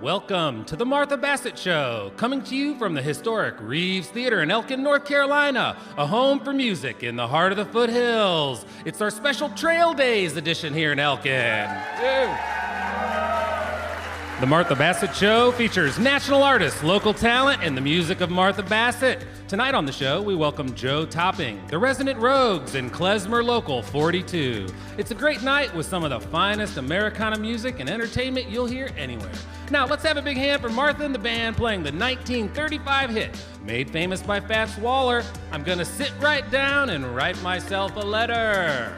Welcome to the Martha Bassett Show, coming to you from the historic Reeves Theater in Elkin, North Carolina, a home for music in the heart of the foothills. It's our special Trail Days edition here in Elkin. The Martha Bassett Show features national artists, local talent, and the music of Martha Bassett. Tonight on the show, we welcome Joe Topping, the Resonant Rogues, and Klezmer Local 42. It's a great night with some of the finest Americana music and entertainment you'll hear anywhere. Now, let's have a big hand for Martha and the band playing the 1935 hit, made famous by Fats Waller, I'm Gonna Sit Right Down and Write Myself a Letter.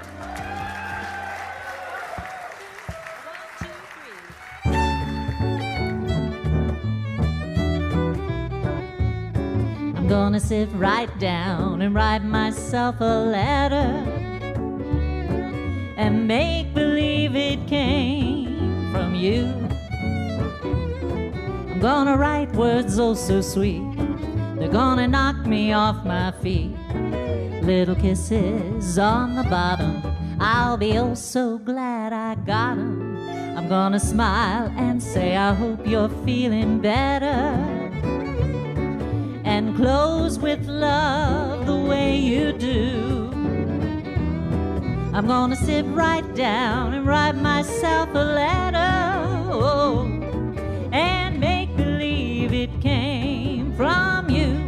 I'm gonna sit right down and write myself a letter and make believe it came from you. I'm gonna write words oh so sweet, they're gonna knock me off my feet. Little kisses on the bottom, I'll be oh so glad I got 'em. I'm gonna smile and say I hope you're feeling better, and close with love the way you do. I'm gonna sit right down and write myself a letter, oh, and make believe it came from you.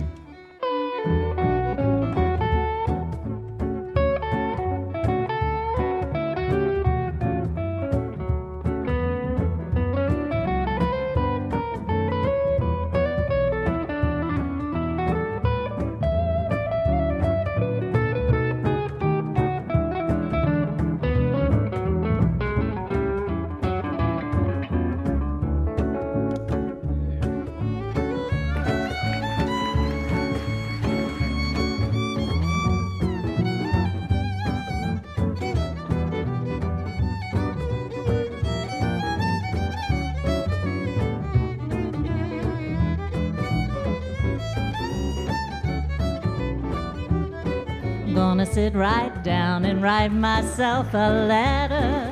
Gonna sit right down and write myself a letter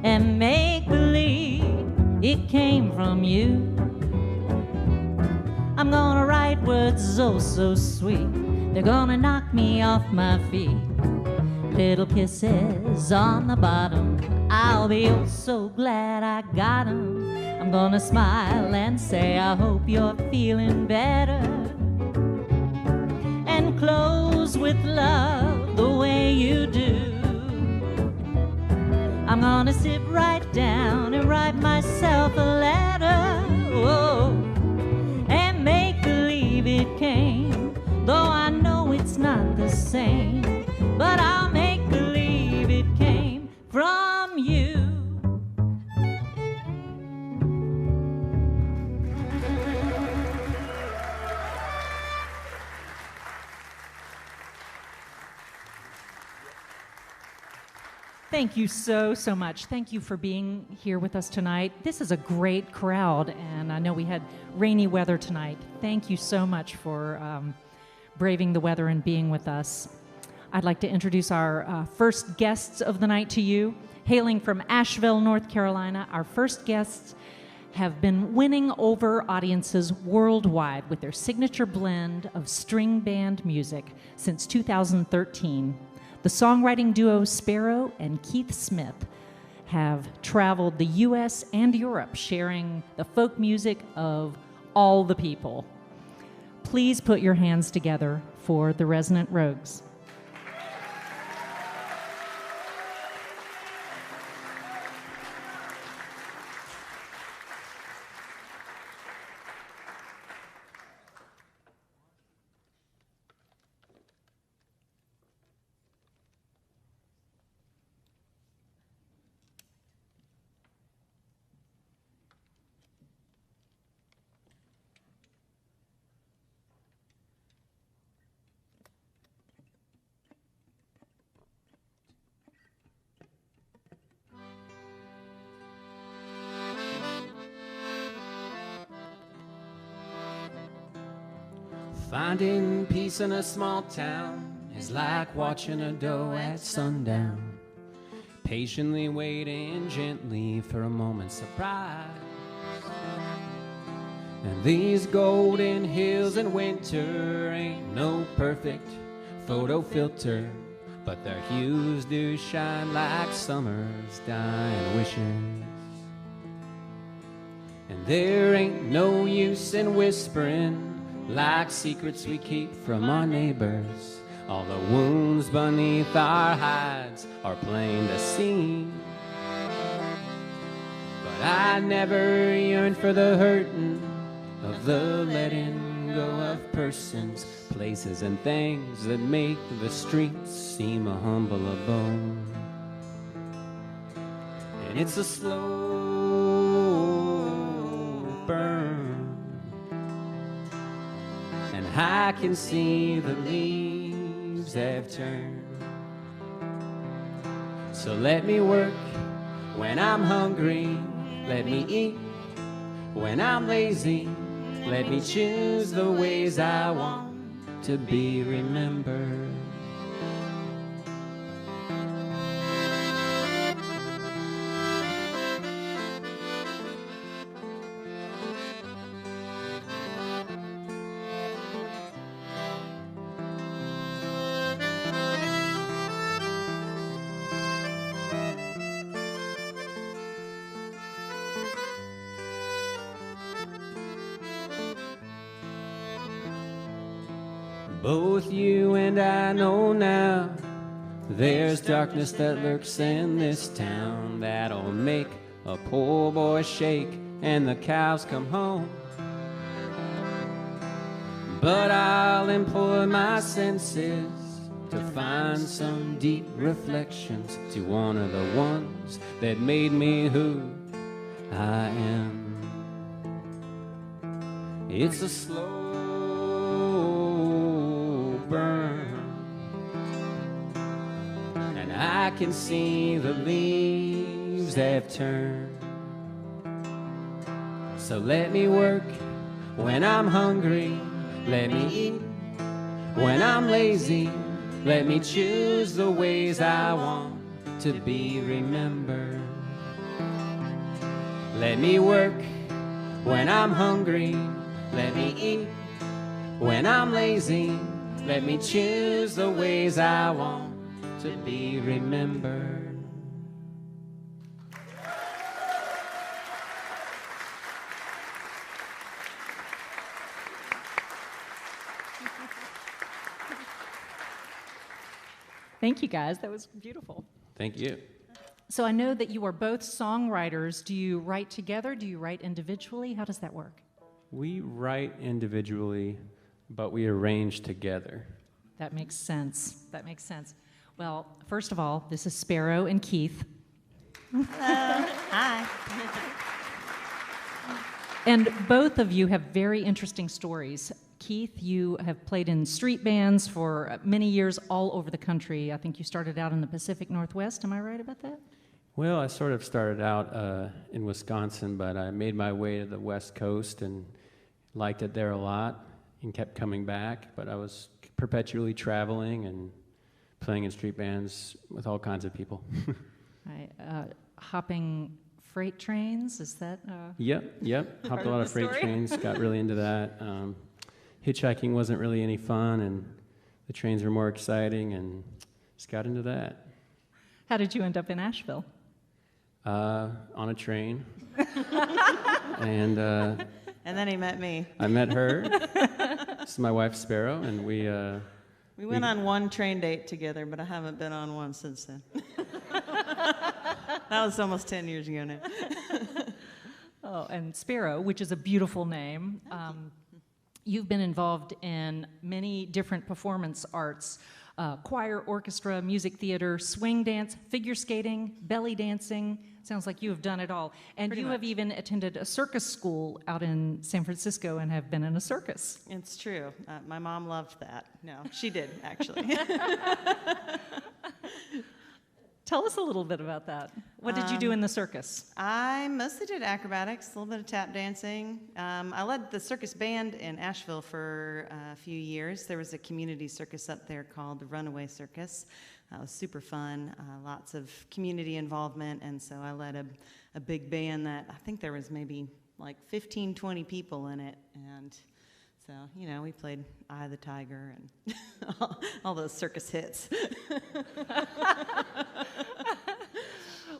and make believe it came from you. I'm gonna write words oh so sweet, they're gonna knock me off my feet. Little kisses on the bottom, I'll be oh so glad I got 'em. I'm gonna smile and say I hope you're feeling better, and close with love the way you do. I'm gonna sit right down and write myself a letter, oh, and make believe it came, though I know it's not the same, but I'll make believe it came from you. Thank you so much. Thank you for being here with us tonight. This is a great crowd, and I know we had rainy weather tonight. Thank you so much for braving the weather and being with us. I'd like to introduce our first guests of the night to you. Hailing from Asheville, North Carolina, our first guests have been winning over audiences worldwide with their signature blend of string band music since 2013. The songwriting duo Sparrow and Keith Smith have traveled the U.S. and Europe, sharing the folk music of all the people. Please put your hands together for the Resonant Rogues. Finding peace in a small town is like watching a doe at sundown, patiently waiting gently for a moment's surprise. And these golden hills in winter ain't no perfect photo filter, but their hues do shine like summer's dying wishes. And there ain't no use in whispering like secrets we keep from our neighbors. All the wounds beneath our hides are plain to see. But I never yearned for the hurting of the letting go of persons, places, and things that make the streets seem a humble abode. And it's a slow burn, and I can see the leaves have turned. So let me work when I'm hungry, let me eat when I'm lazy, let me choose the ways I want to be remembered. Both you and I know now there's darkness that lurks in this town that'll make a poor boy shake and the cows come home. But I'll employ my senses to find some deep reflections to honor the ones that made me who I am. It's a slow burn, and I can see the leaves have turned. So let me work when I'm hungry, let me eat when I'm lazy, let me choose the ways I want to be remembered. Let me work when I'm hungry, let me eat when I'm lazy, let me choose the ways I want to be remembered. Thank you, guys. That was beautiful. Thank you. So I know that you are both songwriters. Do you write together? Do you write individually? How does that work? We write individually, but we arrange together. That makes sense. That makes sense. Well, first of all, this is Sparrow and Keith. Hi. And both of you have very interesting stories. Keith, you have played in street bands for many years all over the country. I think you started out in the Pacific Northwest. Am I right about that? Well, I sort of started out in Wisconsin, but I made my way to the West Coast and liked it there a lot and kept coming back. But I was perpetually traveling and playing in street bands with all kinds of people. Hopping freight trains, is that? Yep. Hopped a lot of freight trains, got really into that. Hitchhiking wasn't really any fun, and the trains were more exciting, and just got into that. How did you end up in Asheville? On a train. And then he met me. I met her. This is my wife, Sparrow, and we went on one train date together, but I haven't been on one since then. That was almost 10 years ago now. Oh, and Sparrow, which is a beautiful name. You've been involved in many different performance arts, choir, orchestra, music theater, swing dance, figure skating, belly dancing. Sounds like you have done it all. And you have even attended a circus school out in San Francisco and have been in a circus. It's true. My mom loved that. No, she did, actually. Tell us a little bit about that. What did you do in the circus? I mostly did acrobatics, a little bit of tap dancing. I led the circus band in Asheville for a few years. There was a community circus up there called the Runaway Circus. That was super fun, lots of community involvement, and so I led a big band that I think there was maybe like 15, 20 people in it, and so, you know, we played Eye of the Tiger and all those circus hits.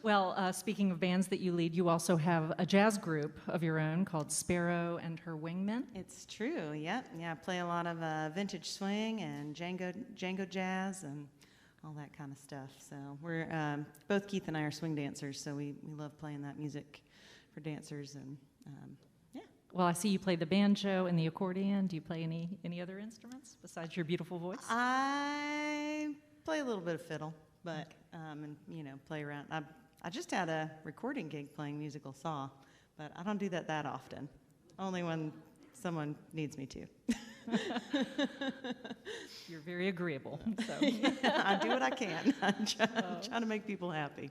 Well, speaking of bands that you lead, you also have a jazz group of your own called Sparrow and Her Wingmen. It's true, yep. Yeah, I play a lot of vintage swing and Django jazz and all that kind of stuff. So we're, both Keith and I are swing dancers, so we love playing that music for dancers, and yeah. Well, I see you play the banjo and the accordion. Do you play any other instruments besides your beautiful voice? I play a little bit of fiddle, but, and, you know, play around. I just had a recording gig playing musical saw, but I don't do that often. Only when someone needs me to. You're very agreeable. So. I do what I can. I'm trying to make people happy.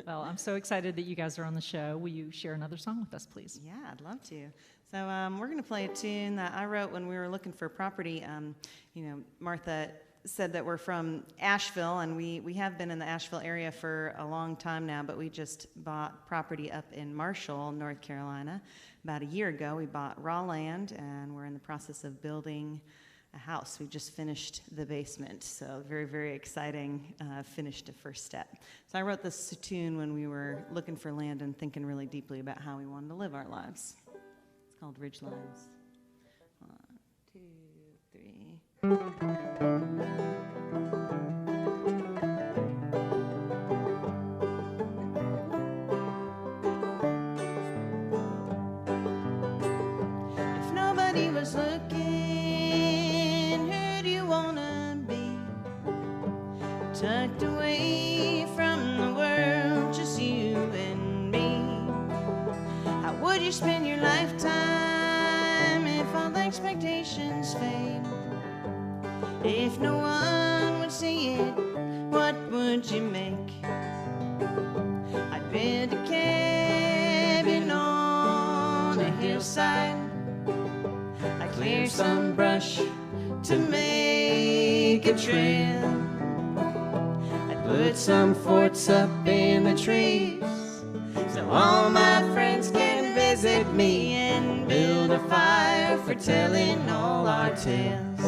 Well, I'm so excited that you guys are on the show. Will you share another song with us, please? Yeah, I'd love to. So we're going to play a tune that I wrote when we were looking for property. You know, Martha said that we're from Asheville, and we have been in the Asheville area for a long time now, but we just bought property up in Marshall, North Carolina. About a year ago, we bought raw land, and we're in the process of building a house. We just finished the basement, so very, very exciting, finished the first step. So I wrote this tune when we were looking for land and thinking really deeply about how we wanted to live our lives. It's called Ridge Lines. 1, 2, 3. If nobody was looking, who do you wanna be? Tucked away from the world, just you and me. How would you spend your lifetime if all the expectations fade? If no one would see it, what would you make? I'd build a cabin on a hillside. I'd clear some brush to make a trail. I'd put some forts up in the trees so all my friends can visit me, and build a fire for telling all our tales.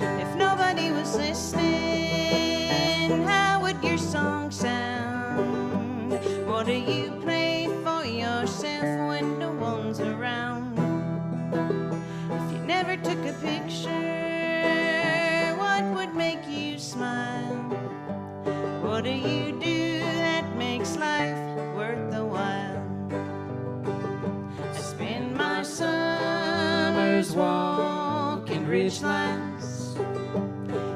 If nobody was listening, how would your song sound? What do you play for yourself when no one's around? If you never took a picture, what would make you smile? What do you do that makes life worth the while? I spend my summers walking ridge lines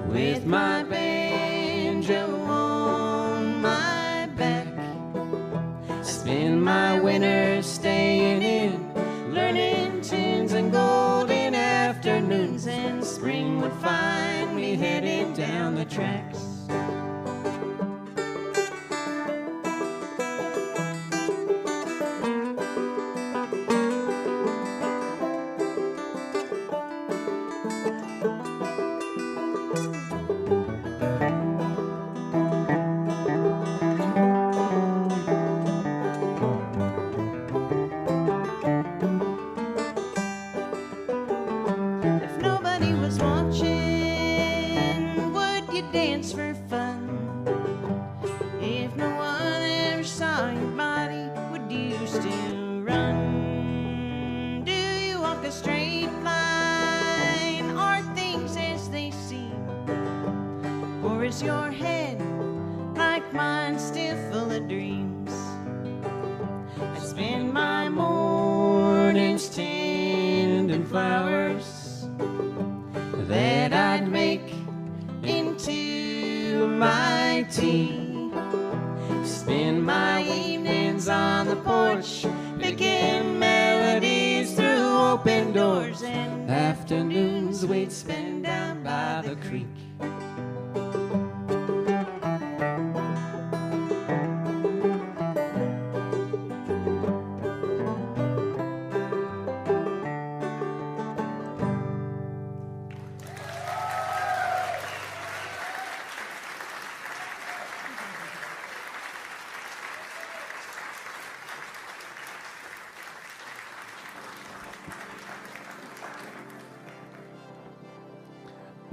with my banjo on my back. I spend my winters staying in, learning tunes and golden afternoons, and spring would find me heading down the tracks.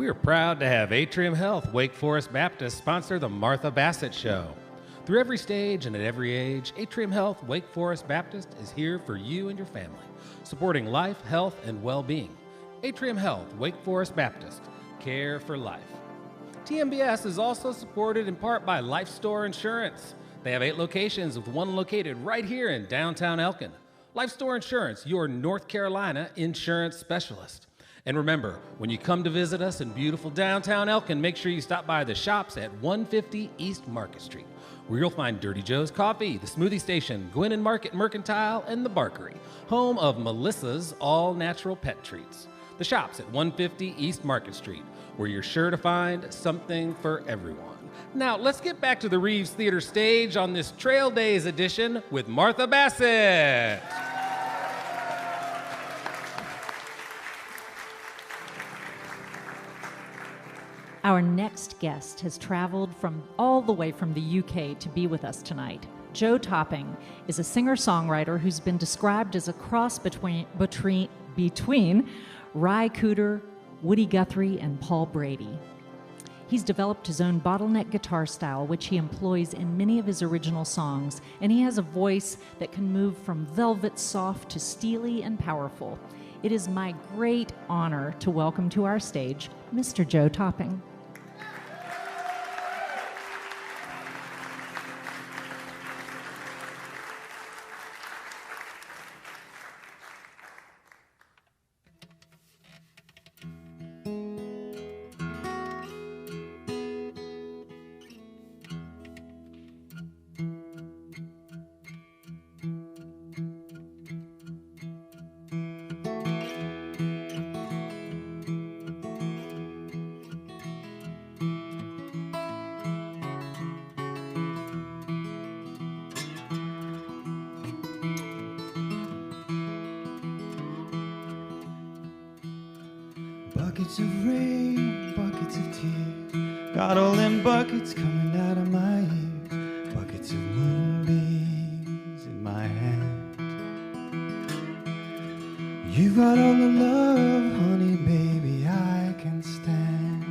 We are proud to have Atrium Health Wake Forest Baptist sponsor the Martha Bassett Show. Through every stage and at every age, Atrium Health Wake Forest Baptist is here for you and your family, supporting life, health, and well-being. Atrium Health Wake Forest Baptist, care for life. TMBS is also supported in part by Life Store Insurance. They have 8 locations with one located right here in downtown Elkin. Life Store Insurance, your North Carolina insurance specialist. And remember, when you come to visit us in beautiful downtown Elkin, make sure you stop by the shops at 150 East Market Street, where you'll find Dirty Joe's Coffee, the Smoothie Station, Gwynn and Market Mercantile, and the Barkery, home of Melissa's all-natural pet treats. The shops at 150 East Market Street, where you're sure to find something for everyone. Now, let's get back to the Reeves Theater stage on this Trail Days edition with Martha Bassett. Our next guest has traveled all the way from the UK to be with us tonight. Joe Topping is a singer-songwriter who's been described as a cross between Ry Cooder, Woody Guthrie, and Paul Brady. He's developed his own bottleneck guitar style, which he employs in many of his original songs, and he has a voice that can move from velvet soft to steely and powerful. It is my great honor to welcome to our stage Mr. Joe Topping. Buckets of rain, buckets of tears, got all them buckets coming out of my ears, buckets of moonbeams in my hand. You got all the love, honey, baby, I can stand.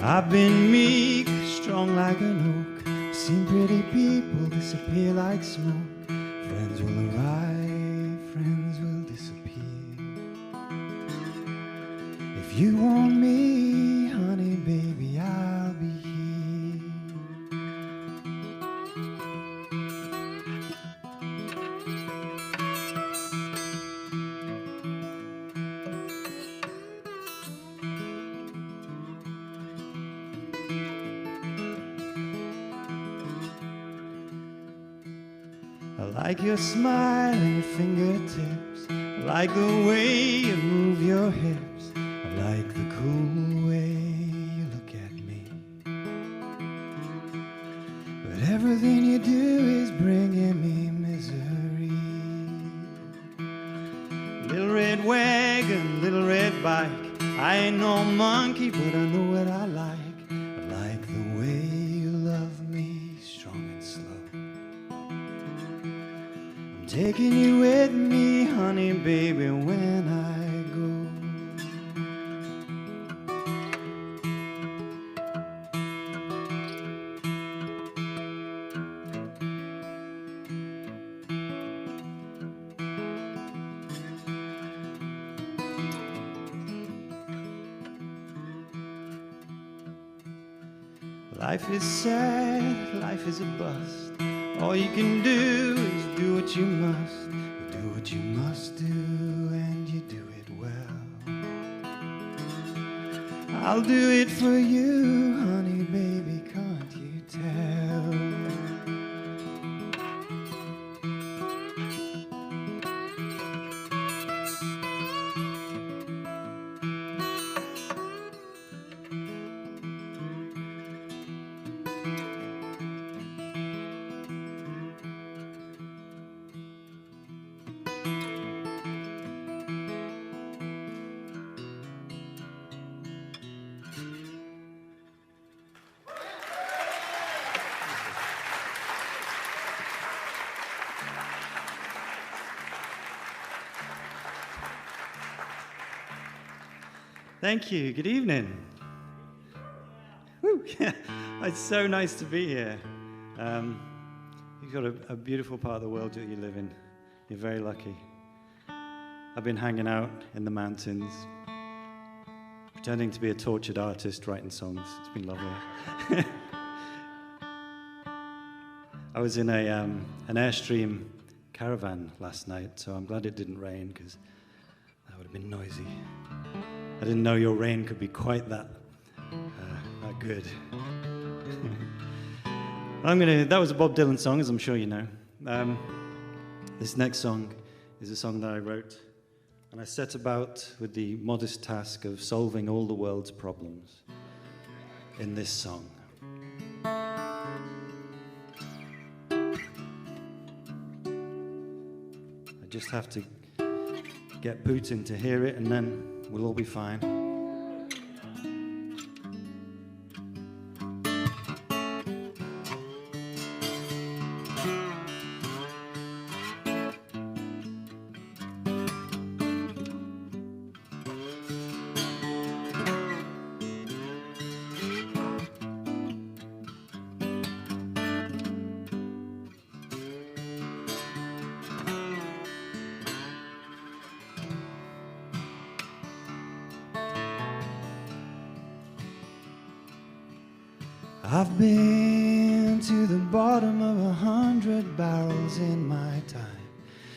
I've been meek, strong like an oak, seen pretty people disappear like smoke. Friends will arrive, friends will disappear. If you want me, honey, baby, I'll be here. I like your smile and your fingertips, I like the way you move your hips. I like the cool way you look at me. But everything you do is bringing me misery. Little red wagon, little red bike, I ain't no monkey, but I know what I like. I like the way you love me, strong and slow. I'm taking you with me, honey, baby, when I go. Life is sad, life is a bust. All you can do is do what you must. Do what you must do, and you do it well. I'll do it for you, honey, baby, can't you tell? Thank you. Good evening. Woo. Yeah, it's so nice to be here. You've got a beautiful part of the world that you live in. You're very lucky. I've been hanging out in the mountains, pretending to be a tortured artist, writing songs. It's been lovely. I was in an Airstream caravan last night, so I'm glad it didn't rain, because that would have been noisy. I didn't know your rain could be quite that good. That was a Bob Dylan song, as I'm sure you know. This next song is a song that I wrote, and I set about with the modest task of solving all the world's problems in this song. I just have to get Putin to hear it, and then we'll all be fine. I've been to the bottom of 100 barrels in my time,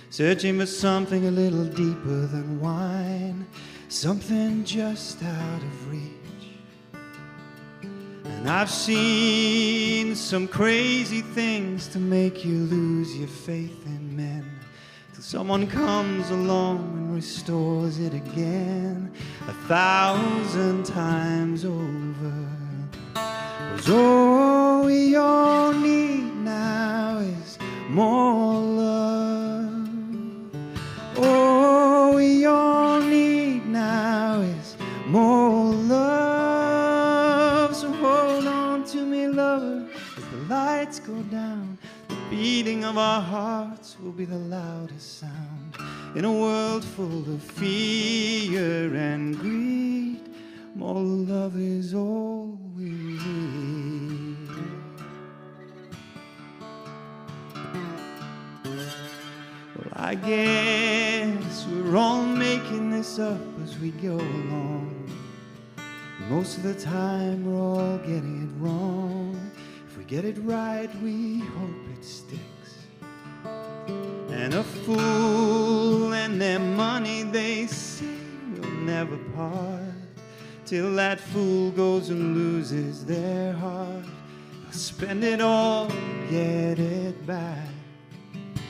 searching for something a little deeper than wine, something just out of reach. And I've seen some crazy things to make you lose your faith in men, till someone comes along and restores it again 1,000 times over. 'Cause all we all need now is more love. All we all need now is more love. So hold on to me, lover, as the lights go down. The beating of our hearts will be the loudest sound in a world full of fear and greed. More love is all we need. Well, I guess we're all making this up as we go along. Most of the time we're all getting it wrong. If we get it right, we hope it sticks. And a fool and their money, they say, will never part. Till that fool goes and loses their heart. They'll spend it all, get it back.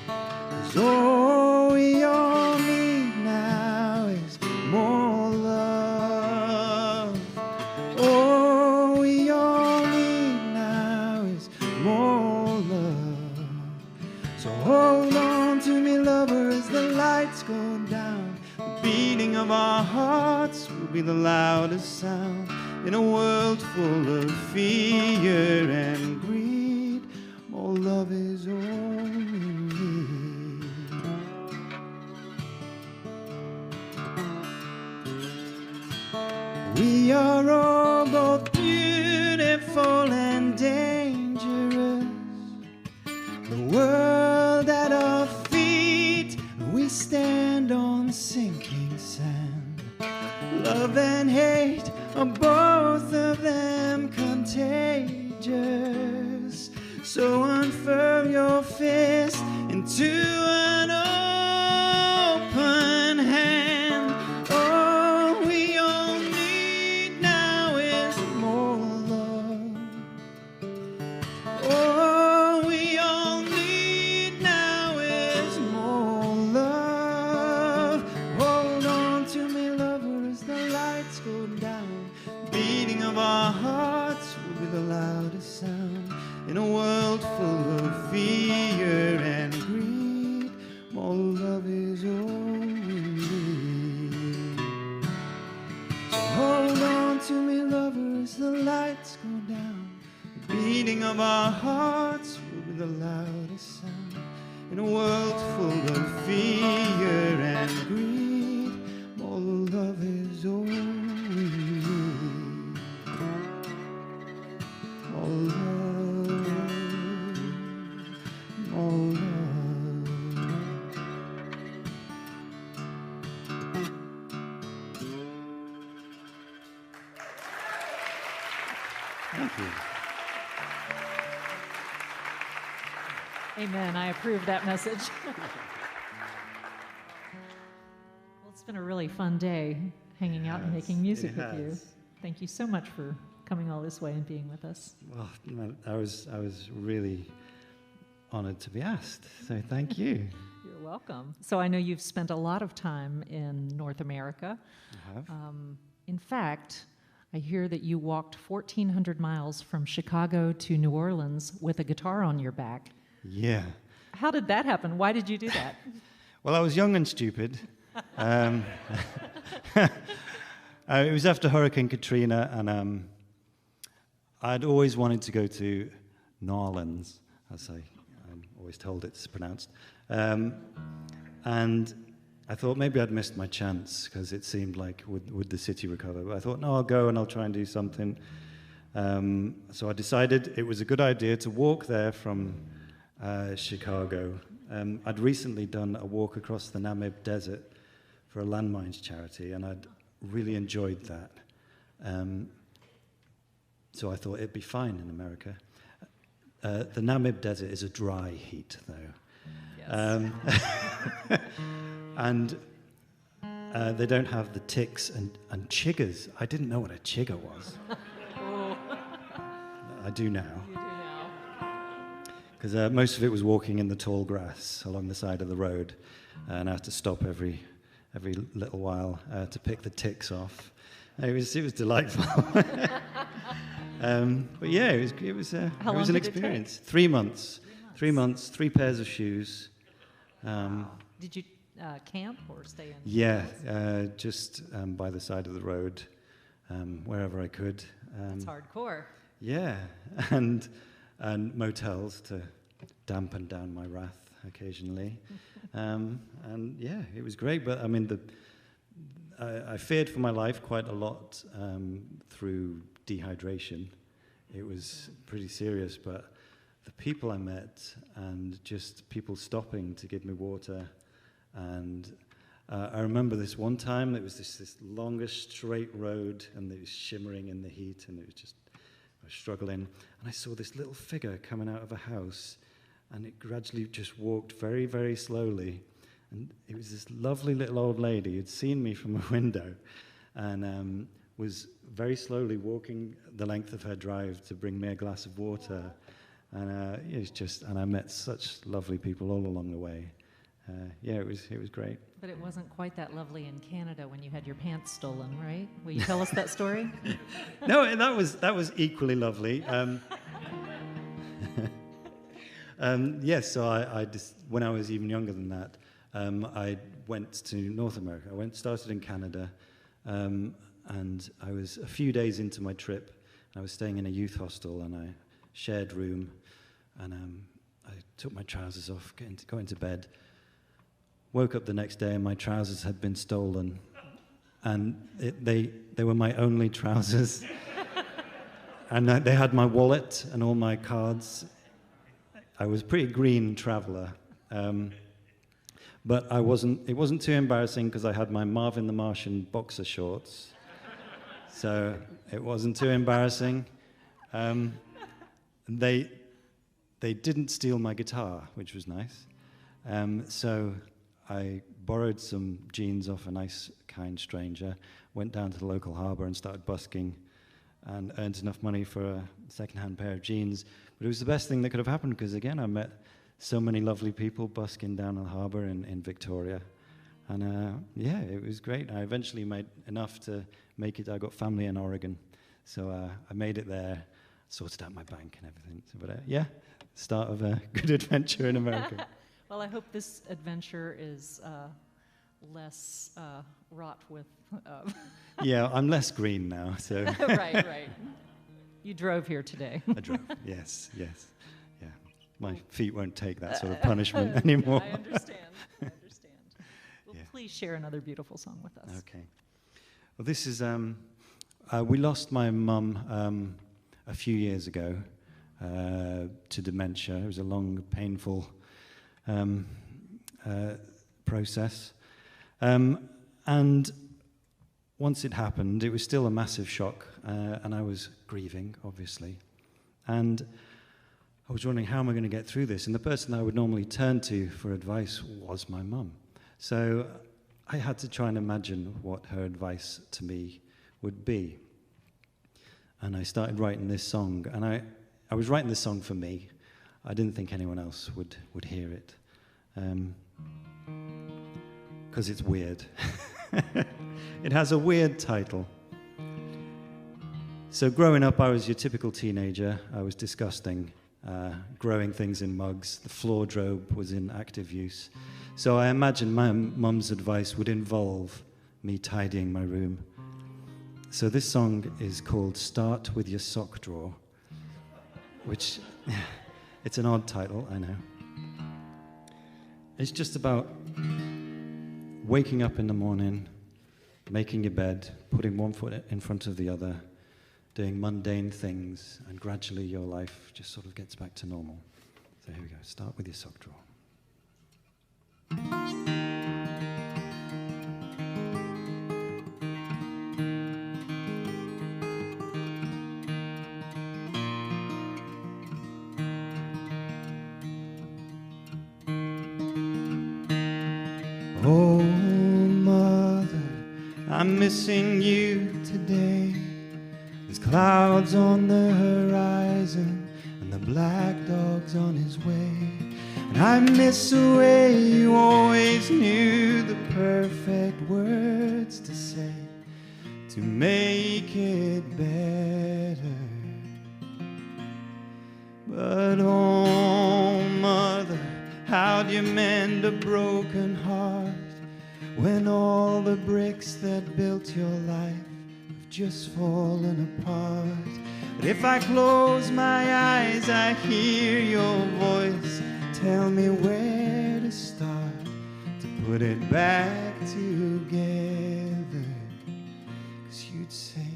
'Cause all we all need now is more love. All we all need now is more love. So hold on to me, lover, as the lights go down. The beating of our hearts will be the loudest sound in a world full of fear and greed. More love is all we need. We are all both beautiful and dangerous. The world at our feet, we stand on sinking sand. Love and hate are both of them contagious. So unfurl your fist into an open hand. All we all need now is more love. All we all need now is more love. Hold on to me, lover, as the lights go down. Beating of our hearts will be the loudest sound in a world full of fear and greed. More love is all we need. So hold on to me, lover, as the lights go down. The beating of our hearts will be the loudest sound in a world full of fear and greed. More love is all we need. Thank you. Amen. I approve that message. Well, it's been a really fun day hanging out and making music with you. Thank you so much for coming all this way and being with us. Well, I was really honored to be asked, so thank you. You're welcome. So I know you've spent a lot of time in North America. I have. In fact, I hear that you walked 1,400 miles from Chicago to New Orleans with a guitar on your back. Yeah. How did that happen? Why did you do that? Well, I was young and stupid. It was after Hurricane Katrina, and I'd always wanted to go to New Orleans, as I'm always told it's pronounced. And I thought maybe I'd missed my chance, because it seemed like would the city recover? But I thought, no, I'll go and I'll try and do something. So I decided it was a good idea to walk there from Chicago. I'd recently done a walk across the Namib Desert for a landmines charity, and I'd really enjoyed that. So I thought it'd be fine in America. The Namib Desert is a dry heat, though. Yes. And they don't have the ticks and chiggers. I didn't know what a chigger was. I do now. You do now. Because most of it was walking in the tall grass along the side of the road, and I had to stop every little while to pick the ticks off. It was delightful. But yeah, it was an experience. 3 months. 3 months, 3 pairs of shoes. Did you camp or stay in? Yeah, just by the side of the road, wherever I could. That's hardcore. Yeah, and motels to dampen down my wrath occasionally. And yeah, it was great. But I mean, I feared for my life quite a lot through dehydration. It was pretty serious, but the people I met and just people stopping to give me water. And I remember this one time, it was this longest straight road, and it was shimmering in the heat, and it was just, I was struggling. And I saw this little figure coming out of a house, and it gradually just walked very, very slowly. And it was this lovely little old lady who'd seen me from a window, and was very slowly walking the length of her drive to bring me a glass of water. And it was just, and I met such lovely people all along the way. Yeah, it was great. But it wasn't quite that lovely in Canada when you had your pants stolen, right? Will you tell us that story? No, that was equally lovely. Yes, so I just, when I was even younger than that, I went to North America. Started in Canada, and I was a few days into my trip. I was staying in a youth hostel, and I shared room, and I took my trousers off, got into bed. Woke up the next day and my trousers had been stolen, and they were my only trousers. And they had my wallet and all my cards. I was a pretty green traveler, but it wasn't too embarrassing because I had my Marvin the Martian boxer shorts, so it wasn't too embarrassing. They didn't steal my guitar, which was nice. So I borrowed some jeans off a nice, kind stranger, went down to the local harbour and started busking, and earned enough money for a second-hand pair of jeans. But it was the best thing that could have happened, because, again, I met so many lovely people busking down the harbour in Victoria. And, yeah, it was great. I eventually made enough to make it. I got family in Oregon, so I made it there, sorted out my bank and everything. So, but, yeah, start of a good adventure in America. Well, I hope this adventure is less wrought with... Yeah, I'm less green now, so... Right. You drove here today. I drove, yes. Yeah, my feet won't take that sort of punishment anymore. I understand. Well, yeah. Please share another beautiful song with us. Okay. Well, this is... we lost my mum a few years ago to dementia. It was a long, painful... process. And once it happened, it was still a massive shock, and I was grieving, obviously. And I was wondering, how am I going to get through this? And the person I would normally turn to for advice was my mum. So I had to try and imagine what her advice to me would be. And I started writing this song, and I was writing this song for me. I didn't think anyone else would hear it, because it's weird. It has a weird title. So growing up, I was your typical teenager. I was disgusting, growing things in mugs. The floor drobe was in active use. So I imagined my mum's advice would involve me tidying my room. So this song is called Start With Your Sock Drawer, which, it's an odd title, I know. It's just about waking up in the morning, making your bed, putting one foot in front of the other, doing mundane things, and gradually your life just sort of gets back to normal. So here we go. Start with your sock drawer. Oh, Mother, I'm missing you today. There's clouds on the horizon and the black dog's on his way. And I miss the way you always knew the perfect words to say to make it better. But oh, Mother, how do you mend a broken heart when all the bricks that built your life have just fallen apart? But if I close my eyes, I hear your voice tell me where to start to put it back together. 'Cause you'd say,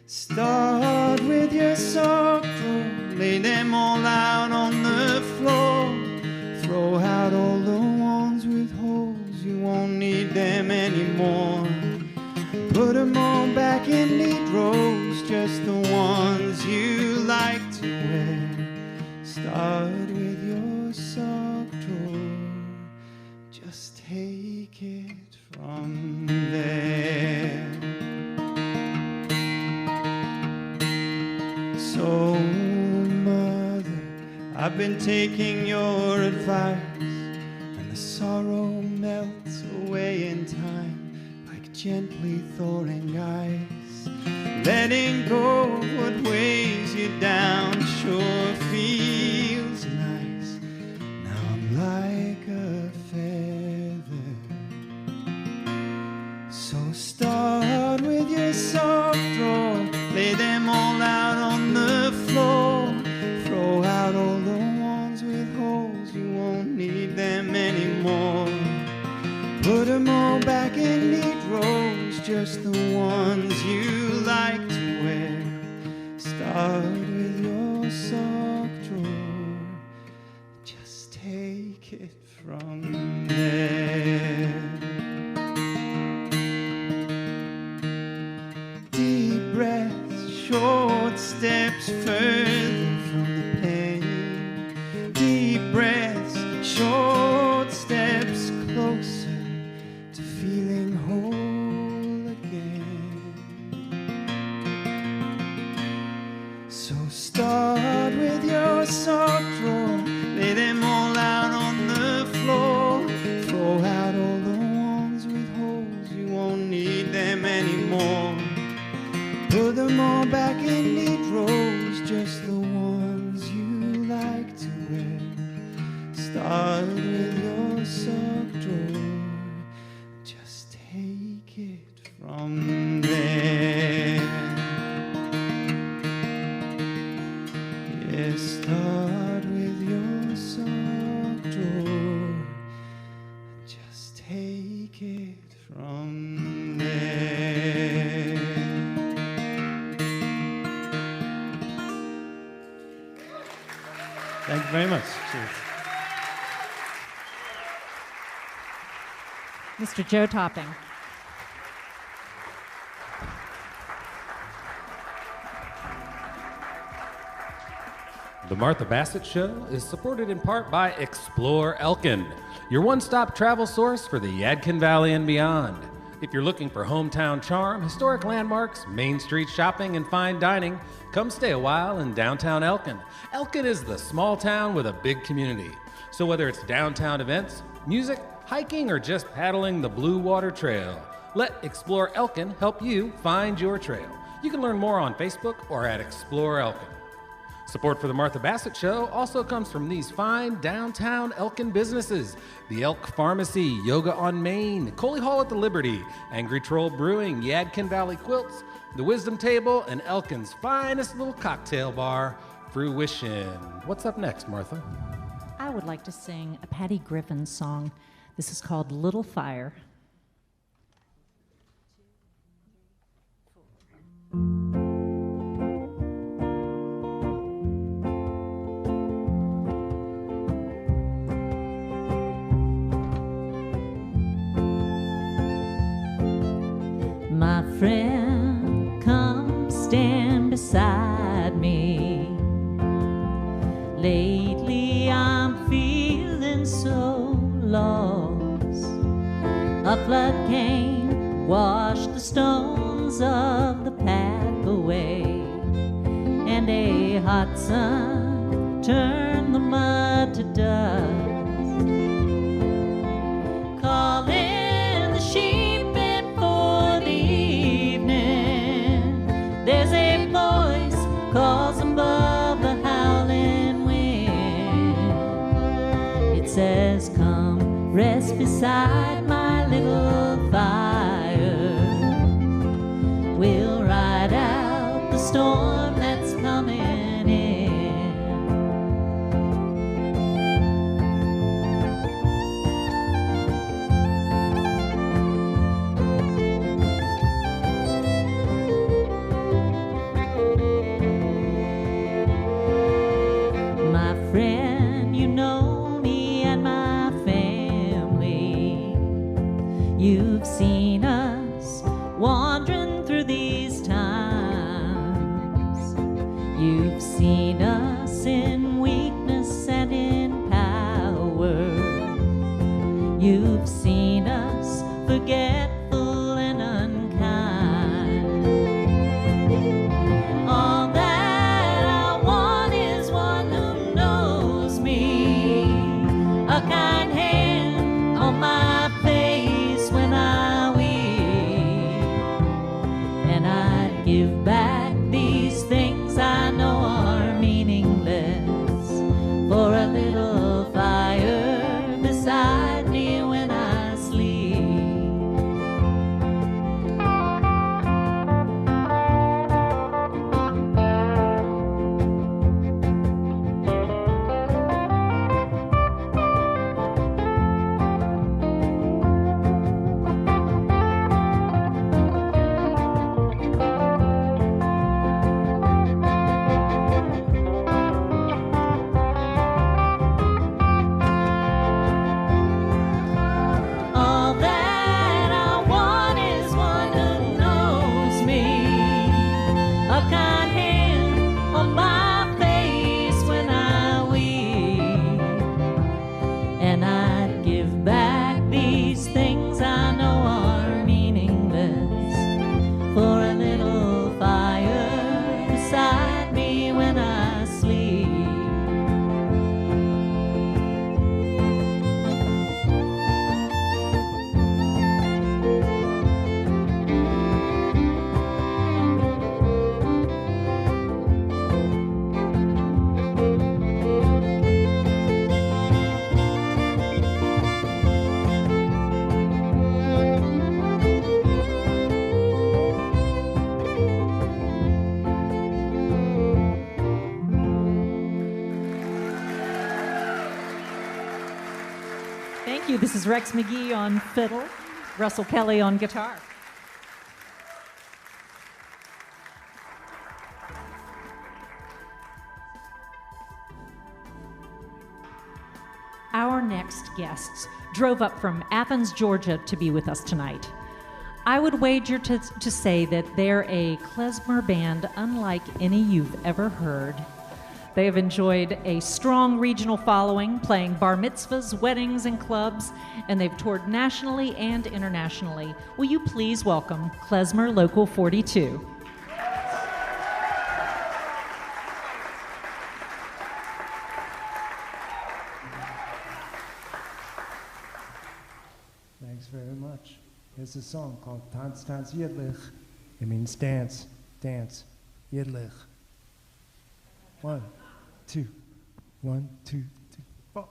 start with your sock drawer, lay them all out on the floor, throw out all the ones with holes, you won't need them anymore. Put them all back in neat rows, just the ones you like to wear. Start with your sock drawer, just take it from there. So, Mother, I've been taking your advice, and the sorrow melts away in time like gently thawing ice. Letting go of what weighs you down sure feels nice. Now I'm like a feather. So start with your sock drawer, lay them all out on the floor, throw out all the ones with holes, you won't need them anymore. Put them all back in neat rows, just the ones you like to wear. Start with your sock drawer, just take it from there. Deep breaths, short steps further from the pain. Deep breaths, short steps closer to feeling whole again. So start with your sock drawer, lay them all out on the floor, throw out all the ones with holes, you won't need them anymore. Put them all back in neat rows, just the ones you like to wear. Start with your sock drawer, just take it from there. Yes, start with your sock drawer, just take it from there. Thank you very much. Cheers. Mr. Joe Topping. The Martha Bassett Show is supported in part by Explore Elkin, your one-stop travel source for the Yadkin Valley and beyond. If you're looking for hometown charm, historic landmarks, Main Street shopping, and fine dining, come stay a while in downtown Elkin. Elkin is the small town with a big community. So whether it's downtown events, music, hiking, or just paddling the Blue Water Trail, let Explore Elkin help you find your trail. You can learn more on Facebook or at Explore Elkin. Support for the Martha Bassett Show also comes from these fine downtown Elkin businesses: the Elk Pharmacy, Yoga on Main, Coley Hall at the Liberty, Angry Troll Brewing, Yadkin Valley Quilts, the Wisdom Table, and Elkin's finest little cocktail bar, Fruition. What's up next, Martha? I would like to sing a Patty Griffin song. This is called Little Fire. My friend, come stand beside me. Lately I'm feeling so lost. A flood came, washed the stones of the path away, and a hot sun turned the mud to dust. Calling the sheep there's a voice calls above the howling wind. It says, come rest beside my little fire. We'll ride out the storm that's coming in. Friend, you know me and my family. You've seen us wandering through these times. You've seen us in weakness and in power. You've seen us forgetful and unkind. All that a kind hand on my face when I weep, and I'd give back these things I know are meaningless for a little fire beside me when I sleep. Thank you. This is Rex McGee on fiddle, Russell Kelly on guitar. Our next guests drove up from Athens, Georgia to be with us tonight. I would wager to say that they're a klezmer band unlike any you've ever heard. They have enjoyed a strong regional following, playing bar mitzvahs, weddings, and clubs, and they've toured nationally and internationally. Will you please welcome Klezmer Local 42? Thanks very much. Here's a song called Tanz, Tanz, Yidlich. It means dance, dance, Yidlich. 1, 2, 1, 2, 3, 4.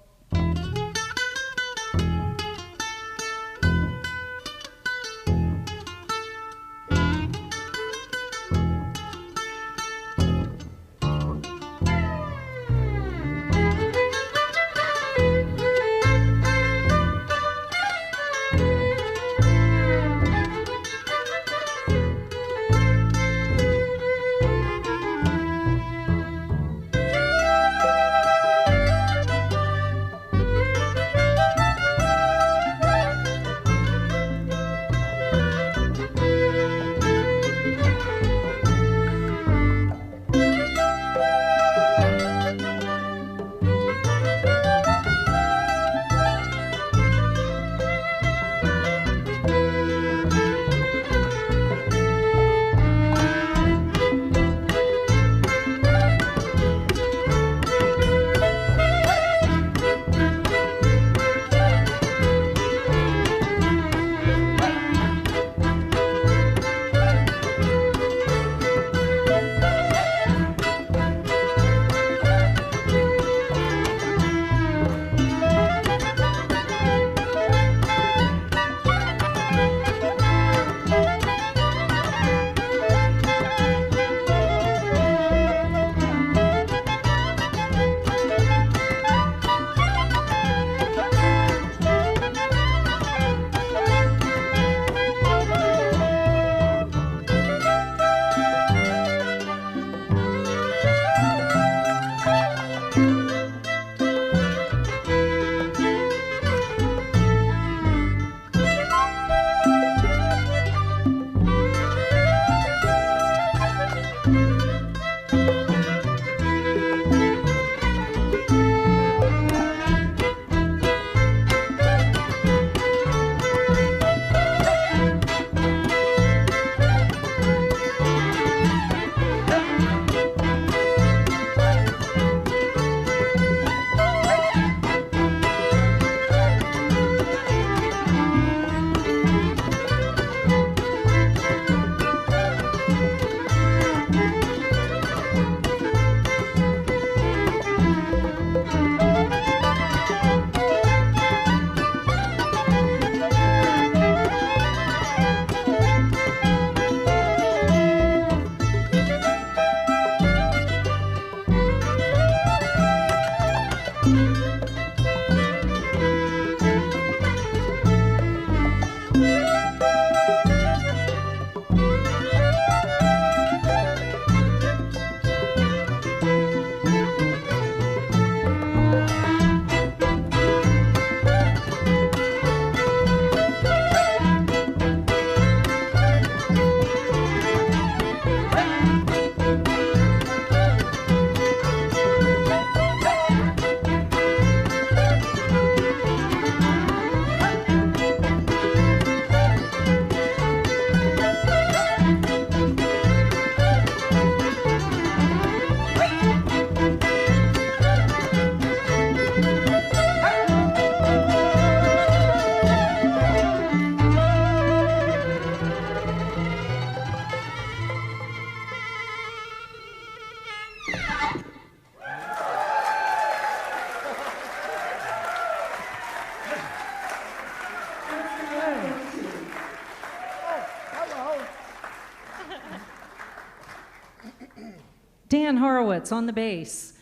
Dan Horowitz on the bass.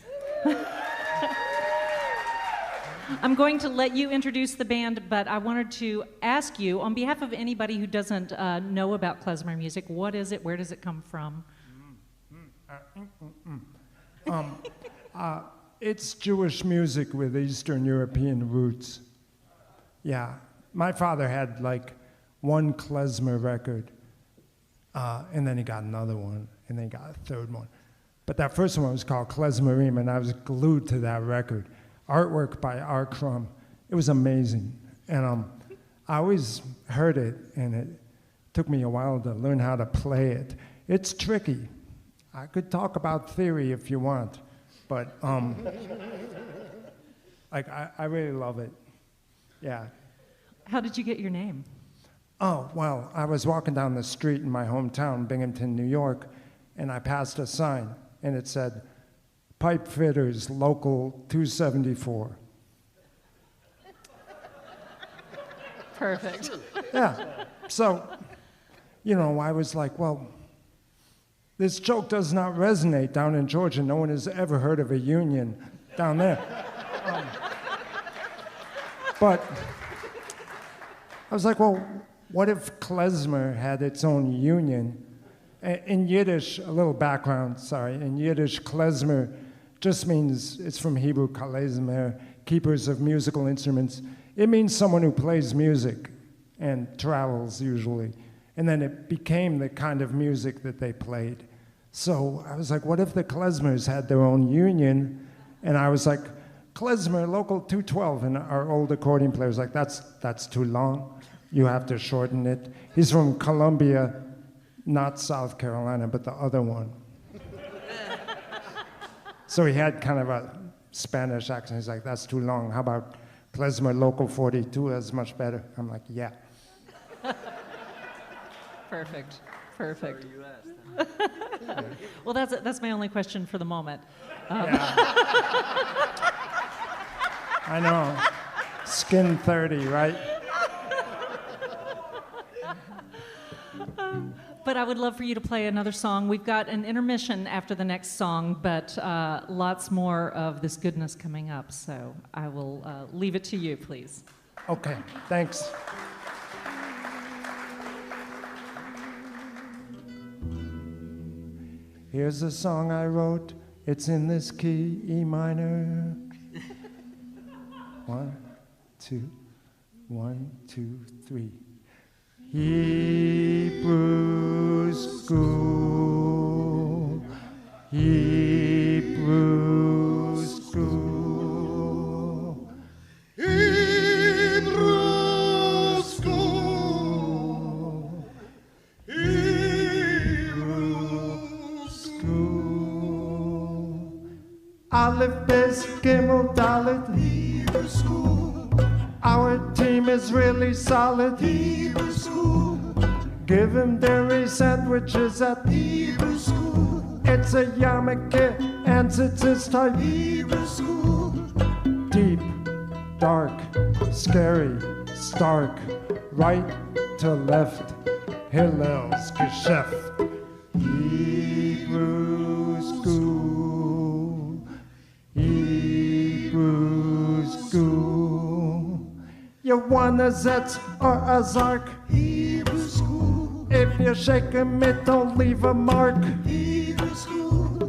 I'm going to let you introduce the band, but I wanted to ask you, on behalf of anybody who doesn't know about klezmer music, what is it? Where does it come from? It's Jewish music with Eastern European roots. Yeah, my father had like one klezmer record, and then he got another one, and then he got a third one. But that first one was called Klezmer, and I was glued to that record. Artwork by R. Crumb. It was amazing. And I always heard it, and it took me a while to learn how to play it. It's tricky. I could talk about theory if you want, but like I really love it. Yeah. How did you get your name? Oh, well, I was walking down the street in my hometown, Binghamton, New York, and I passed a sign, and it said, Pipe Fitters, Local 274. Perfect. Yeah. So, you know, I was like, well, this joke does not resonate down in Georgia. No one has ever heard of a union down there. But I was like, well, what if klezmer had its own union? In Yiddish, a little background, sorry. In Yiddish, klezmer just means, it's from Hebrew, klezmer, keepers of musical instruments. It means someone who plays music and travels usually. And then it became the kind of music that they played. So I was like, what if the klezmers had their own union? And I was like, Klezmer Local 212. And our old accordion player was like, that's too long. You have to shorten it. He's from Columbia, not South Carolina, but the other one. So he had kind of a Spanish accent. He's like, that's too long. How about Klezmer Local 42? That's much better. I'm like, yeah. Perfect. Perfect. Well, that's my only question for the moment. I know. Skin 30, right? But I would love for you to play another song. We've got an intermission after the next song, but lots more of this goodness coming up. So I will leave it to you, please. Okay, thanks. Here's a song I wrote. It's in this key, E minor. 1, 2, 1, 2, 3. Hebrew school, Hebrew school, Hebrew school, Hebrew school. Aleph, Bez, Gimel, Dalet, Hebrew school. Our team is really solid. Hebrew school. Give him dairy sandwiches at Hebrew school. It's a yarmulke and it's his type. Hebrew school. Deep, dark, scary, stark, right to left. Hillel's Geschäft. Hebrew school. Hebrew school. You want a Zetz or a Zark? Hebrew school. If you shake 'em, it don't leave a mark. Hebrew school.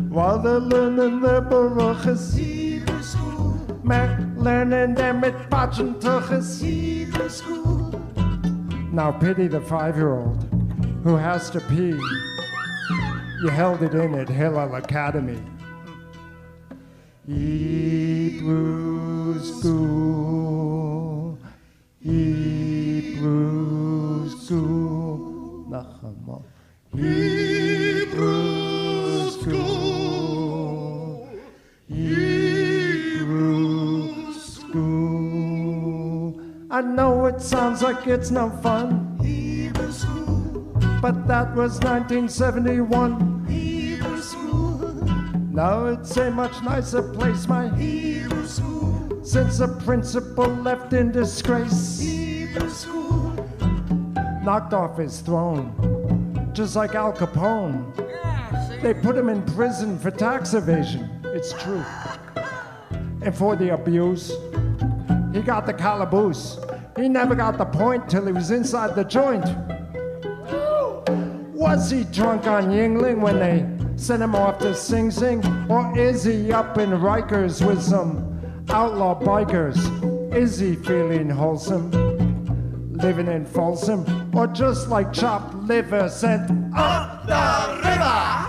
While they're learning their baruches. Hebrew school. Learning them mit Patchentuches. Hebrew school. Now pity the 5-year-old who has to pee. You held it in at Hillel Academy. Hebrew school, Hebrew school, Nachama. Hebrew school, Hebrew school. I know it sounds like it's no fun, Hebrew school, but that was 1971. Hebrew school. Now it's a much nicer place, my Hebrew school, since the principal left in disgrace. Hebrew school. Knocked off his throne, just like Al Capone. They put him in prison for tax evasion, it's true. And for the abuse, he got the calaboose. He never got the point till he was inside the joint. Was he drunk on Yingling when they sent him off to Sing Sing? Or is he up in Rikers with some outlaw bikers? Is he feeling wholesome, living in Folsom? Or just like chopped liver sent up the river?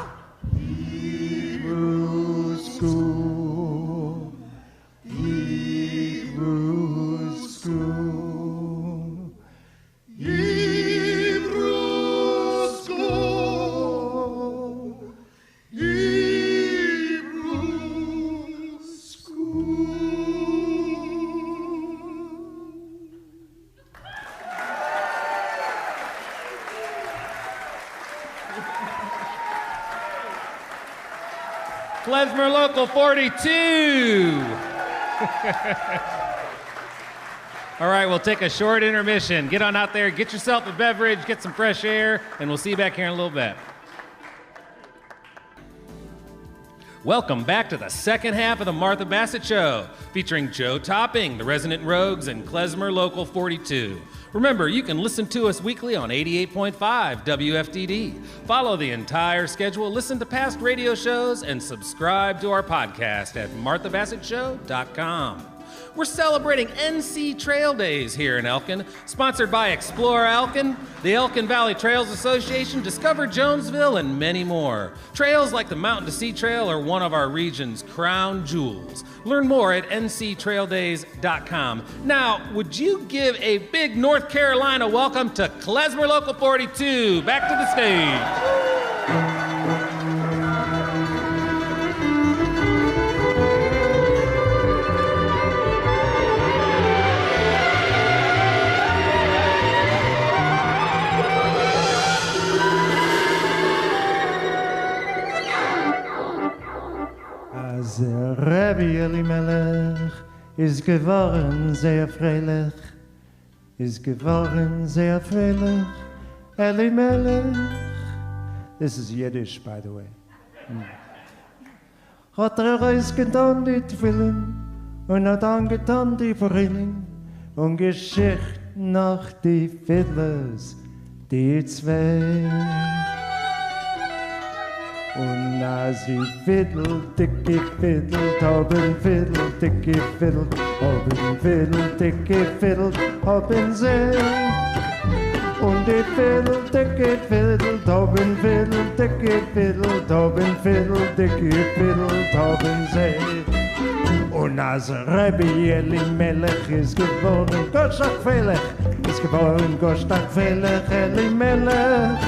Klezmer Local 42. All right, we'll take a short intermission. Get on out there, get yourself a beverage, get some fresh air, and we'll see you back here in a little bit. Welcome back to the second half of the Martha Bassett Show, featuring Joe Topping, the Resonant Rogues, and Klezmer Local 42. Remember, you can listen to us weekly on 88.5 WFDD. Follow the entire schedule, listen to past radio shows, and subscribe to our podcast at marthabassettshow.com. We're celebrating NC Trail Days here in Elkin, sponsored by Explore Elkin, the Elkin Valley Trails Association, Discover Jonesville, and many more. Trails like the Mountain to Sea Trail are one of our region's crown jewels. Learn more at nctraildays.com. Now, would you give a big North Carolina welcome to Klezmer Local 42? Back to the stage. Der Rebbe Elimelech ist geworden sehr freilich, ist geworden sehr freilich, Elimelech. This is Yiddish, by the way. Hat rausgetan die Tfilin und hat angetan die Frühling und Geschichte nach die Fiddlers, die zwei. Und als sie fiddle, dicke fiddle, tauben fiddle, dicke fiddle, tauben fiddle, dicke fiddle, haben sie. Und die fiddle, dicke fiddle, tauben fiddle, dicke fiddle, tauben fiddle, dicke fiddle, tauben sie. Und als Rebbe Elimelech ist geworden, Gostak Felech, ist geworden, Gostak Felech, Elimelech.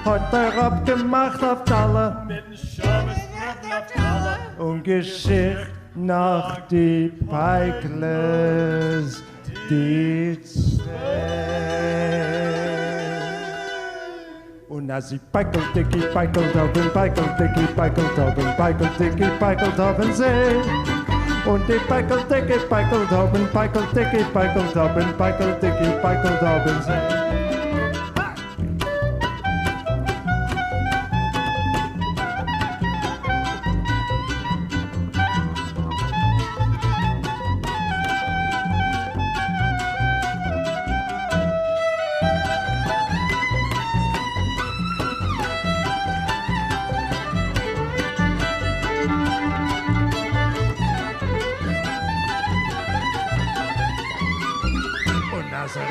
Hat abgemacht auf Taler mit dem Schamesbroten auf Taler und Geschichte nach die Peikles, die zwei. Und als sie peikelt, dicki, peikelt, haben, peikelt, dicki, peikelt, haben, peikelt, dicki, peikelt, haben sie. Und die peikelt, dicki, peikelt, haben, peikelt, dicki, peikelt, haben, peikelt, dicki, peikelt, haben sie.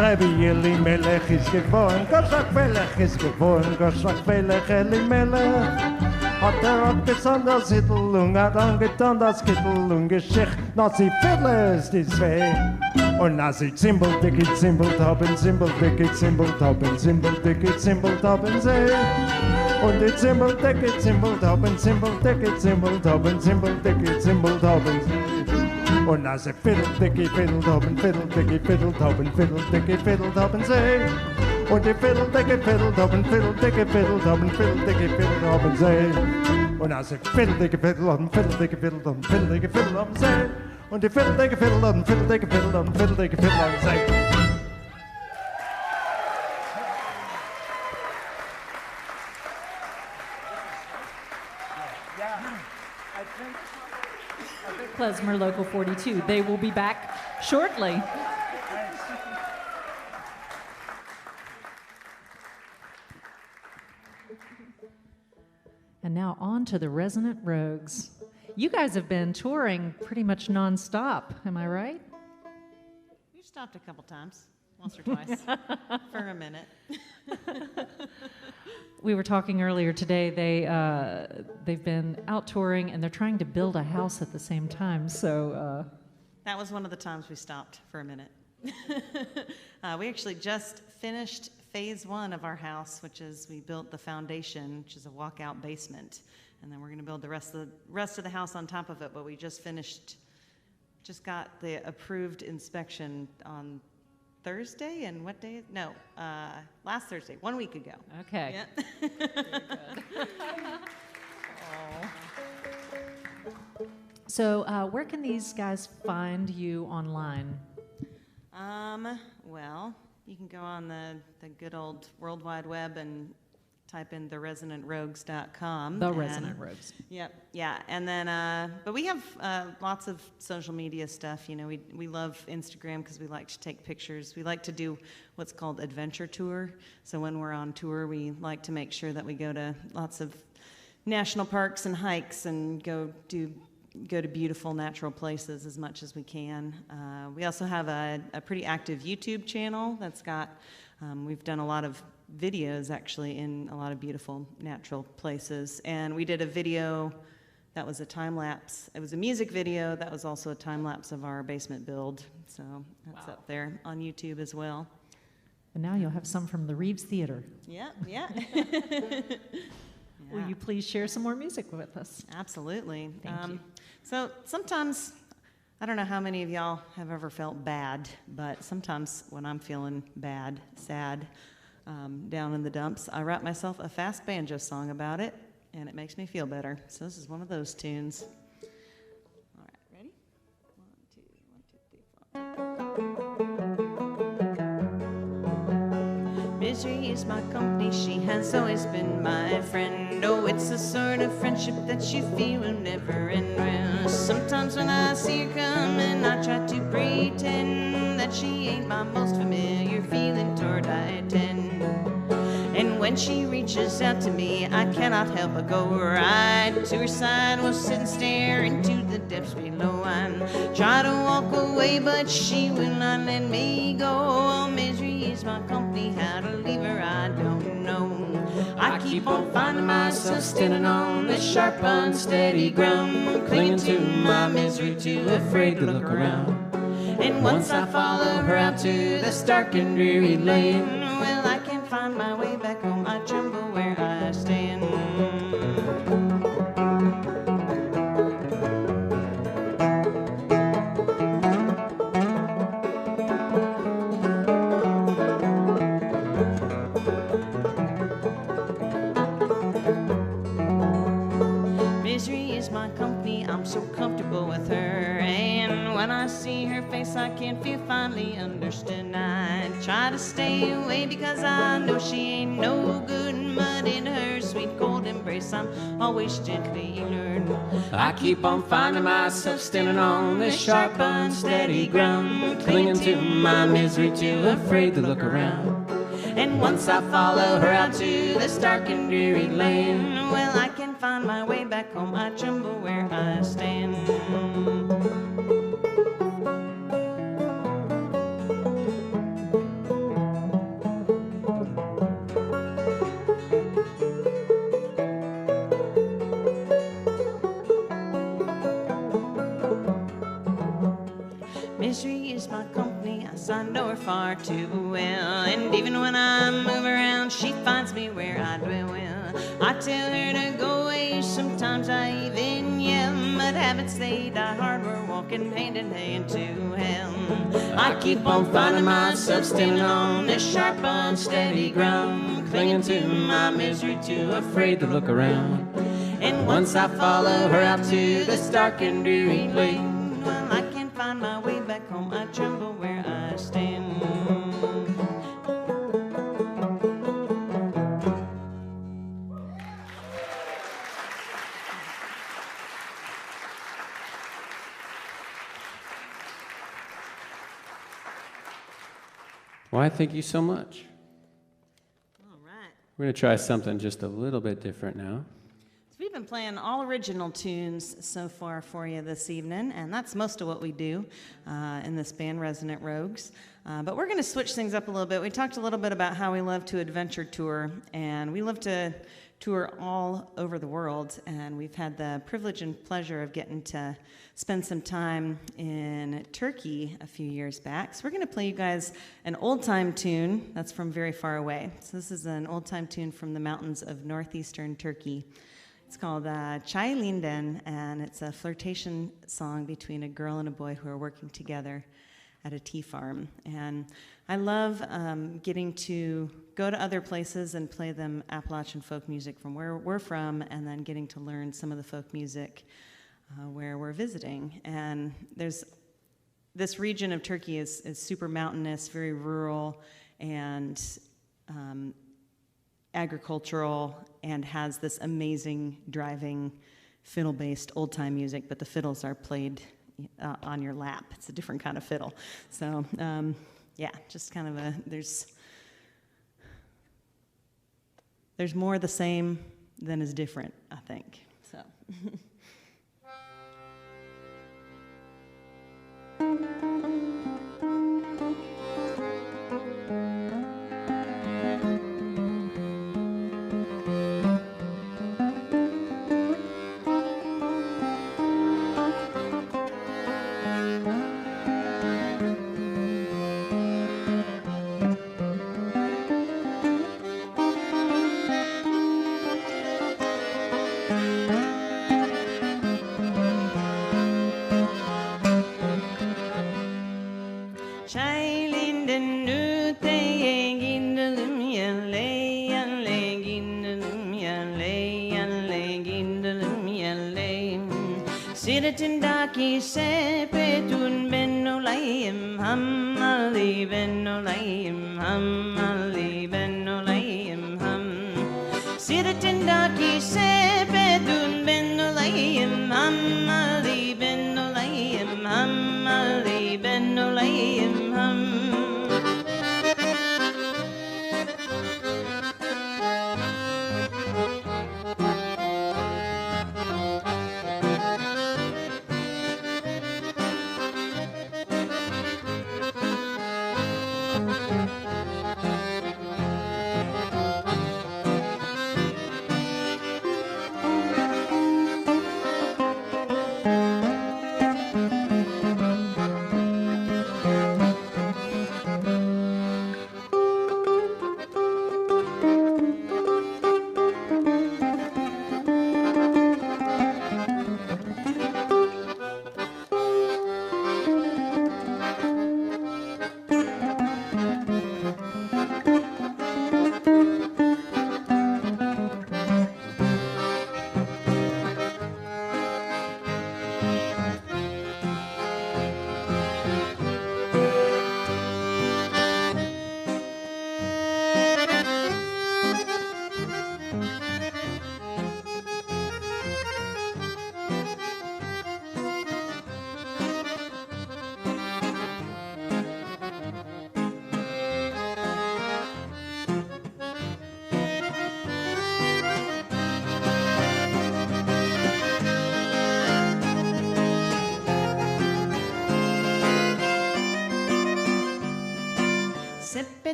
Rebbe Elimelech ist geboren, Gostak Felech ist geboren, Gostak Felech Elimelech. Hat abgetan das Hittel und hat angetan das Kittel und Geschichte nach die Fiddlers, die zwei. Und als sie zimbelt, dicke zimbelt haben, zimbelt, dicke zimbelt haben, zimbelt, dicke zimbelt haben sie. Und die zimbelt, dicke zimbelt haben, zimbelt, dicke zimbelt haben, zimbelt, dicke zimbelt haben sie. Und als sie fiddle, dicke fiddle haben, fiddle, dicke fiddle haben, fiddle, dicke fiddle haben sie. Und die fiddle, dicke fiddle haben, fiddle, dicke fiddle haben, fiddle, dicke fiddle haben sie. Und als sie fiddle, dicke fiddle haben, fiddle, dicke fiddle haben, fiddle, dicke fiddle haben sie. Und die fiddle, dicke fiddle haben, fiddle, dicke fiddle haben, fiddle, dicke fiddle haben sie. Klezmer Local 42. They will be back shortly. And now on to the Resonant Rogues. You guys have been touring pretty much nonstop, am I right? We've stopped a couple times, once or twice, for a minute. We were talking earlier today. They've been out touring and they're trying to build a house at the same time. So that was one of the times we stopped for a minute. We actually just finished phase one of our house, which is we built the foundation, which is a walkout basement, and then we're going to build the rest of the house on top of it. But we just got the approved inspection on Thursday, and what day? No, last Thursday, 1 week ago. Okay. Yeah. Very good. So, where can these guys find you online? Well, you can go on the good old World Wide Web and type in theresonantrogues.com. The Resonant Rogues. Yep, yeah. And then, but we have lots of social media stuff. You know, we love Instagram because we like to take pictures. We like to do what's called adventure tour. So when we're on tour, we like to make sure that we go to lots of national parks and hikes and go to beautiful natural places as much as we can. We also have a pretty active YouTube channel that's got, we've done a lot of videos actually in a lot of beautiful natural places. And we did a video that was a time lapse. It was a music video that was also a time lapse of our basement build. So that's up there on YouTube as well. And now you'll have some from the Reeves Theater. Yeah, yeah. Will you please share some more music with us? Absolutely. Thank you. So sometimes, I don't know how many of y'all have ever felt bad, but sometimes when I'm feeling bad, sad, down in the dumps, I write myself a fast banjo song about it, and it makes me feel better. So this is one of those tunes. All right, ready? 1, 2, 1, 2, 3, 4. Misery is my company, she has always been my friend. Oh, it's the sort of friendship that you feel will never end. Well, sometimes when I see her coming, I try to pretend that she ain't my most familiar feeling toward I tend. And when she reaches out to me, I cannot help but go right to her side. We'll sit and stare into the depths below. I try to walk away, but she will not let me go. Oh, misery is my company, how to leave her I don't know. I keep on finding myself standing on this sharp, unsteady ground, clinging to my misery, too afraid to look around. And once I follow her out to the stark and dreary lane, well, I can't find my way back home. I tremble where I stand. Misery is my company, I'm so comfortable with her. And when I see her face, I can't feel finally understood. I try to stay away because I know she ain't no good. But in her sweet cold embrace, I'm always gently lured. I keep on finding myself standing on this sharp, unsteady ground, clinging to my misery, too afraid to look around. And once I follow her out to this dark and dreary lane, well, I can find my way back home. I tremble where I stand. Misery is my company, as I know her far too well. And even when I move around, she finds me where I dwell. I tell her to go away, sometimes I even yell. But habits, they die hard, we're walking hand in hand to hell. I keep on finding myself standing on this sharp, unsteady ground, clinging to my misery, too afraid to look around. And once I follow her out to this dark and dreary lane, well, I can't find my way back home. I tremble where I stand. Why, thank you so much. All right. We're going to try something just a little bit different now. So we've been playing all original tunes so far for you this evening, and that's most of what we do in this band, Resonant Rogues. But we're going to switch things up a little bit. We talked a little bit about how we love to adventure tour, and we love to tour all over the world, and we've had the privilege and pleasure of getting to spend some time in Turkey a few years back. So we're going to play you guys an old-time tune that's from very far away. So this is an old-time tune from the mountains of northeastern Turkey. It's called Çay Linden, and it's a flirtation song between a girl and a boy who are working together at a tea farm. And I love getting to go to other places and play them Appalachian folk music from where we're from, and then getting to learn some of the folk music where we're visiting. And there's this region of Turkey is super mountainous, very rural, and agricultural, and has this amazing driving fiddle-based old-time music, but the fiddles are played on your lap. It's a different kind of fiddle. So yeah, just kind of there's more the same than is different, I think. So. Sepetun benolayim ham ali benolayim ham ali benolayim ham Siratindaki sepetun benolayim ham ali benolayim ham ali benolayim ham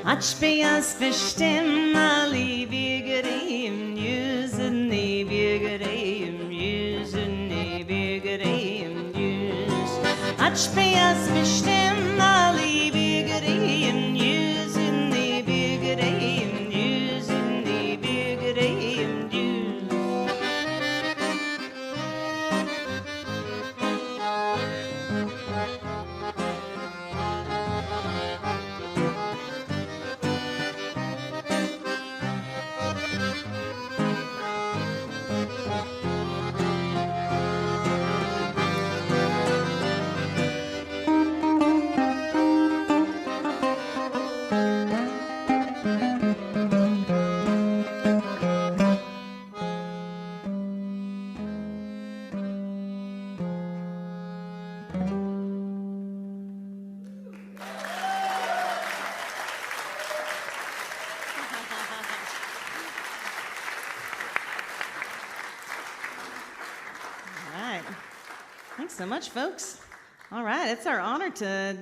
Aç beyaz fiştim Ali bir göreyim yüzünü bir göreyim yüzünü bir göreyim yüz Aç beyaz fiştim Ali bir göreyim yüzünü bir göreyim yüzünü bir göreyim yüz Thanks so much, folks. All right, it's our honor to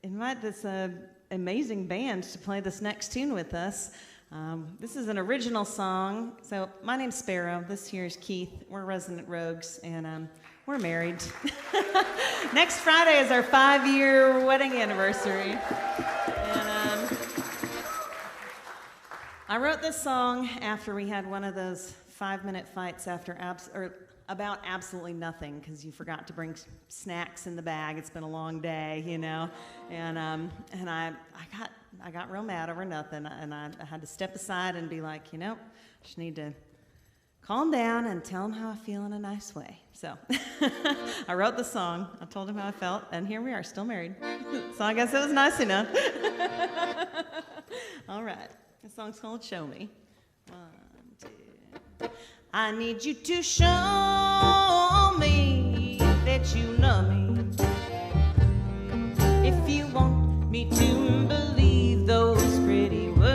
invite this amazing band to play this next tune with us. This is an original song. So my name's Sparrow. This here is Keith. We're Resonant Rogues, and we're married. Next Friday is our 5-year wedding anniversary. And I wrote this song after we had one of those 5-minute fights after about absolutely nothing because you forgot to bring snacks in the bag. It's been a long day, you know, and I got real mad over nothing, and I had to step aside and be like, you know, I just need to calm down and tell him how I feel in a nice way. So I wrote the song. I told him how I felt, and here we are, still married. So I guess it was nice enough. All right, the song's called "Show Me." 1, 2. I need you to show me that you love me. If you want me to believe those pretty words,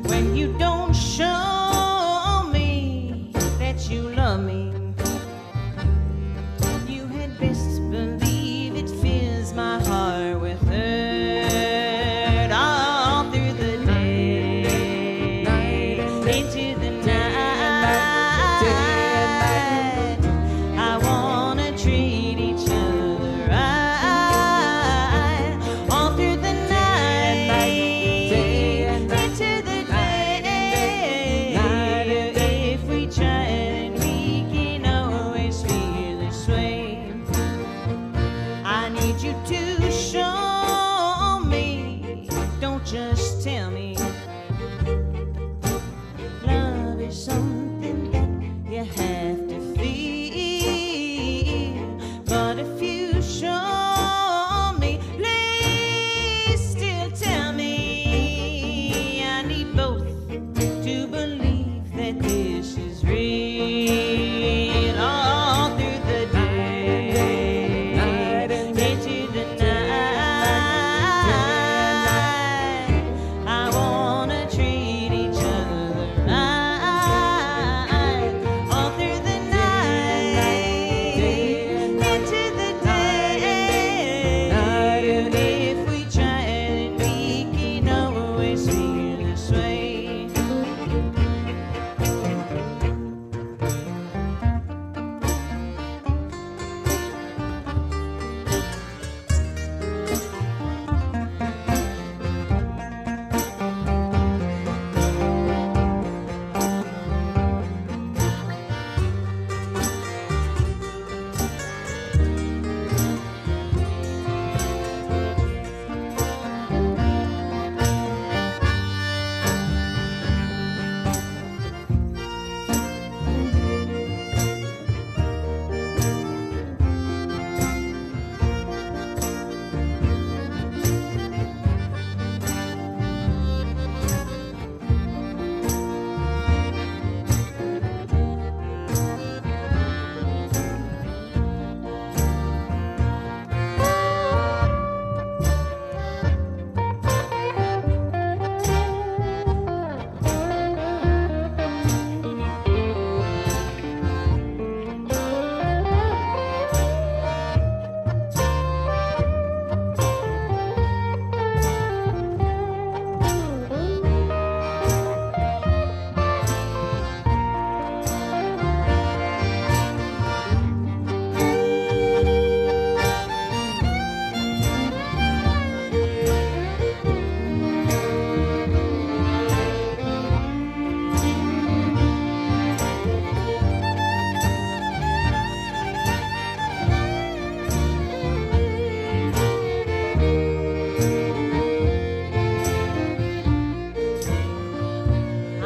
when you don't show me that you love me, you had best believe it fills my heart with hurt all through the day, into the night. I wanna treat each other right all through the night, into the day. If we try and we can always feel this way. I need you to show me, don't just tell me. Love is something that you have to feel. But if you show me, please still tell me. I need both to believe that this is real all through the day, into the night. I wanna treat each other right all through the night, into the day. If we try and we can always feel this way.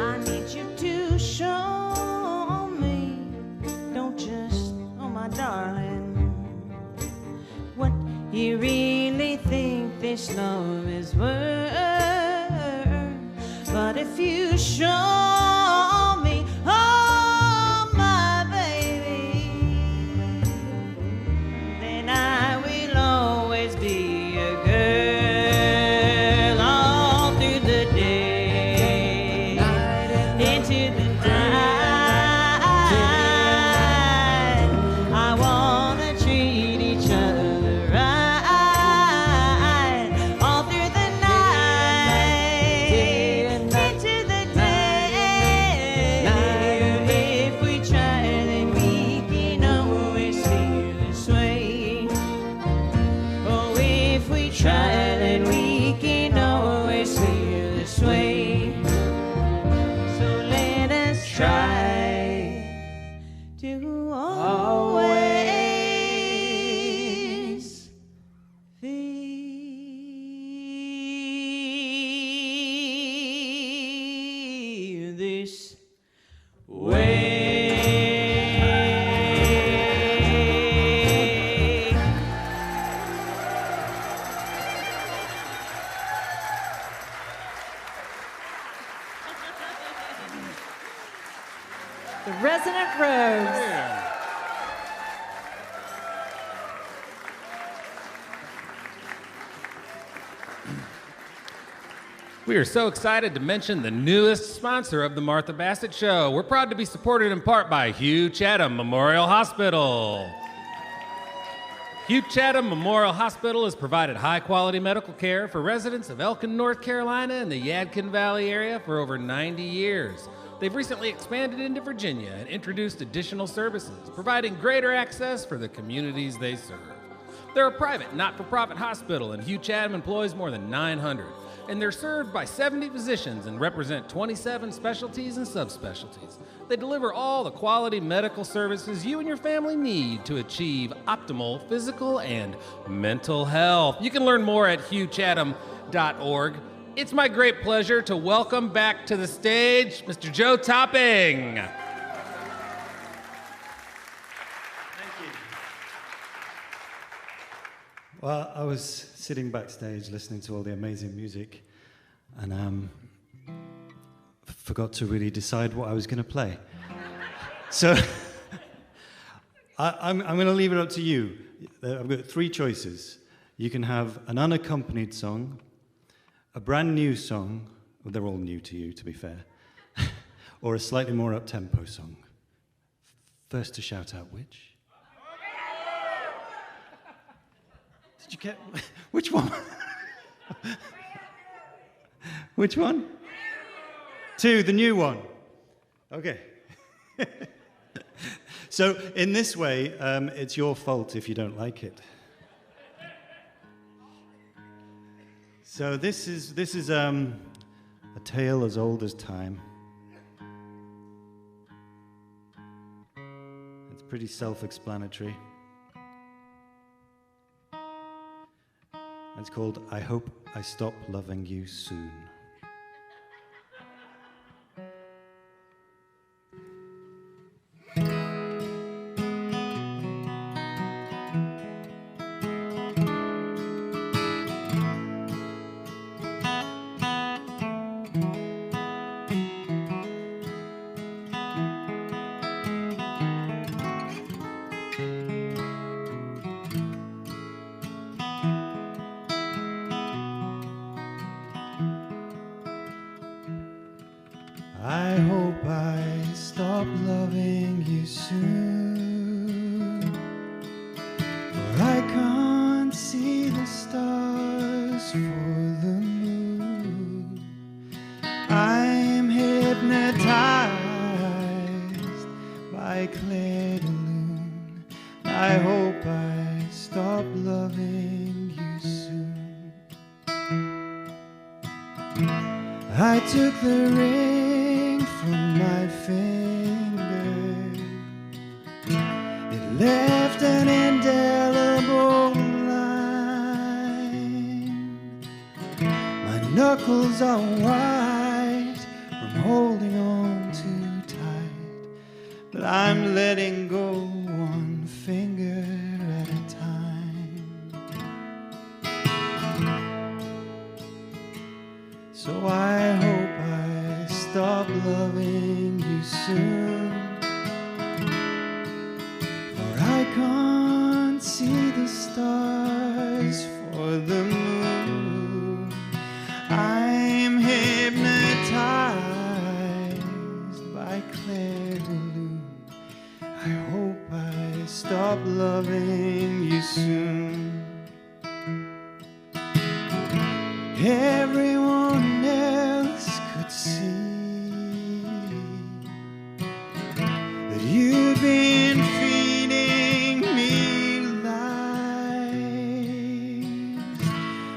I need you to show me, don't just, oh my darling, what you really think this love is worth. But if you show me, oh my baby, then I will always be a girl all through the day, into the night. I wanna treat each other right all through the night, into the day. the Resonant Rogues. Yeah. We are so excited to mention the newest sponsor of the Martha Bassett Show. We're proud to be supported in part by Hugh Chatham Memorial Hospital. Hugh Chatham Memorial Hospital has provided high-quality medical care for residents of Elkin, North Carolina and the Yadkin Valley area for over 90 years. They've recently expanded into Virginia and introduced additional services, providing greater access for the communities they serve. They're a private, not-for-profit hospital, and Hugh Chatham employs more than 900. And they're served by 70 physicians and represent 27 specialties and subspecialties. They deliver all the quality medical services you and your family need to achieve optimal physical and mental health. You can learn more at hughchatham.org. It's my great pleasure to welcome back to the stage Mr. Joe Topping. Thank you. Well, I was sitting backstage listening to all the amazing music and forgot to really decide what I was going to play. So I'm going to leave it up to you. I've got three choices. You can have an unaccompanied song, a brand new song, well, they're all new to you, to be fair, or a slightly more up-tempo song. First to shout out which? Did you get... Which one? Which one? Two, the new one. Okay. So in this way, it's your fault if you don't like it. So this is a tale as old as time. It's pretty self-explanatory. It's called I Hope I Stop Loving You Soon. I hope I stop loving you soon, for I can't see the stars for the moon. I'm hypnotized by Claire de Lune. I hope I stop loving you soon. I took the ring from my finger. It left an indelible line. My knuckles are white from holding on too tight, but I'm letting go one finger at a time. So I hope I stop loving you soon, for I can't see the stars for the moon. I'm hypnotized by Claire de Lune. I hope I stop loving you soon. Everyone else could see that you've been feeding me lies,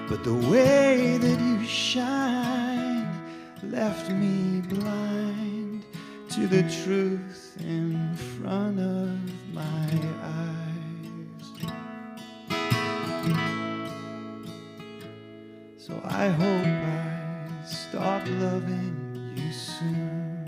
but the way that you shine left me blind to the truth in front of my eyes. So I hope I stop loving you soon.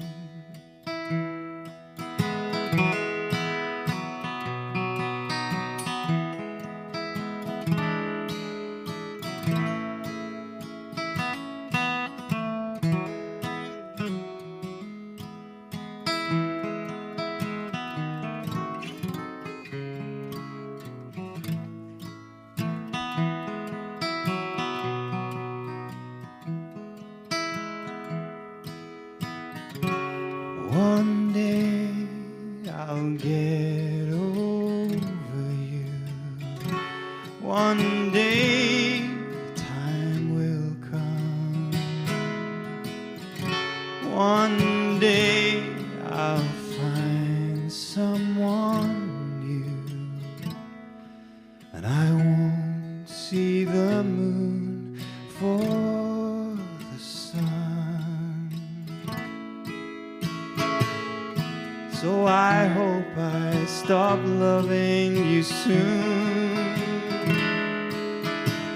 stop loving you soon.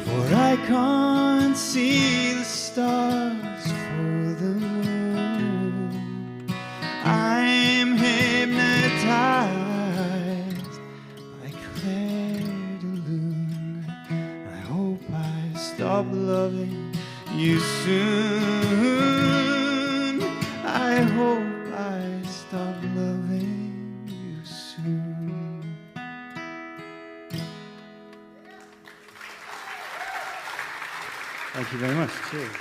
For I can't see the stars for the moon. I'm hypnotized by Claire de Lune. I hope I stop loving you soon. I hope I stop loving you soon. Thank you very much. Cheers.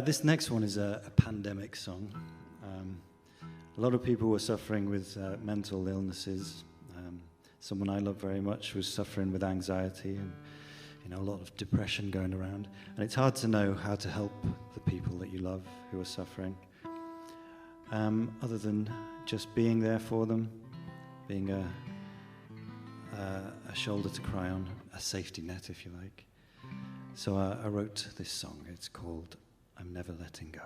This next one is a pandemic song. A lot of people were suffering with mental illnesses. Someone I love very much was suffering with anxiety and a lot of depression going around. And it's hard to know how to help the people that you love who are suffering, other than just being there for them, being a shoulder to cry on, a safety net, if you like. So I wrote this song. It's called I'm Never Letting Go.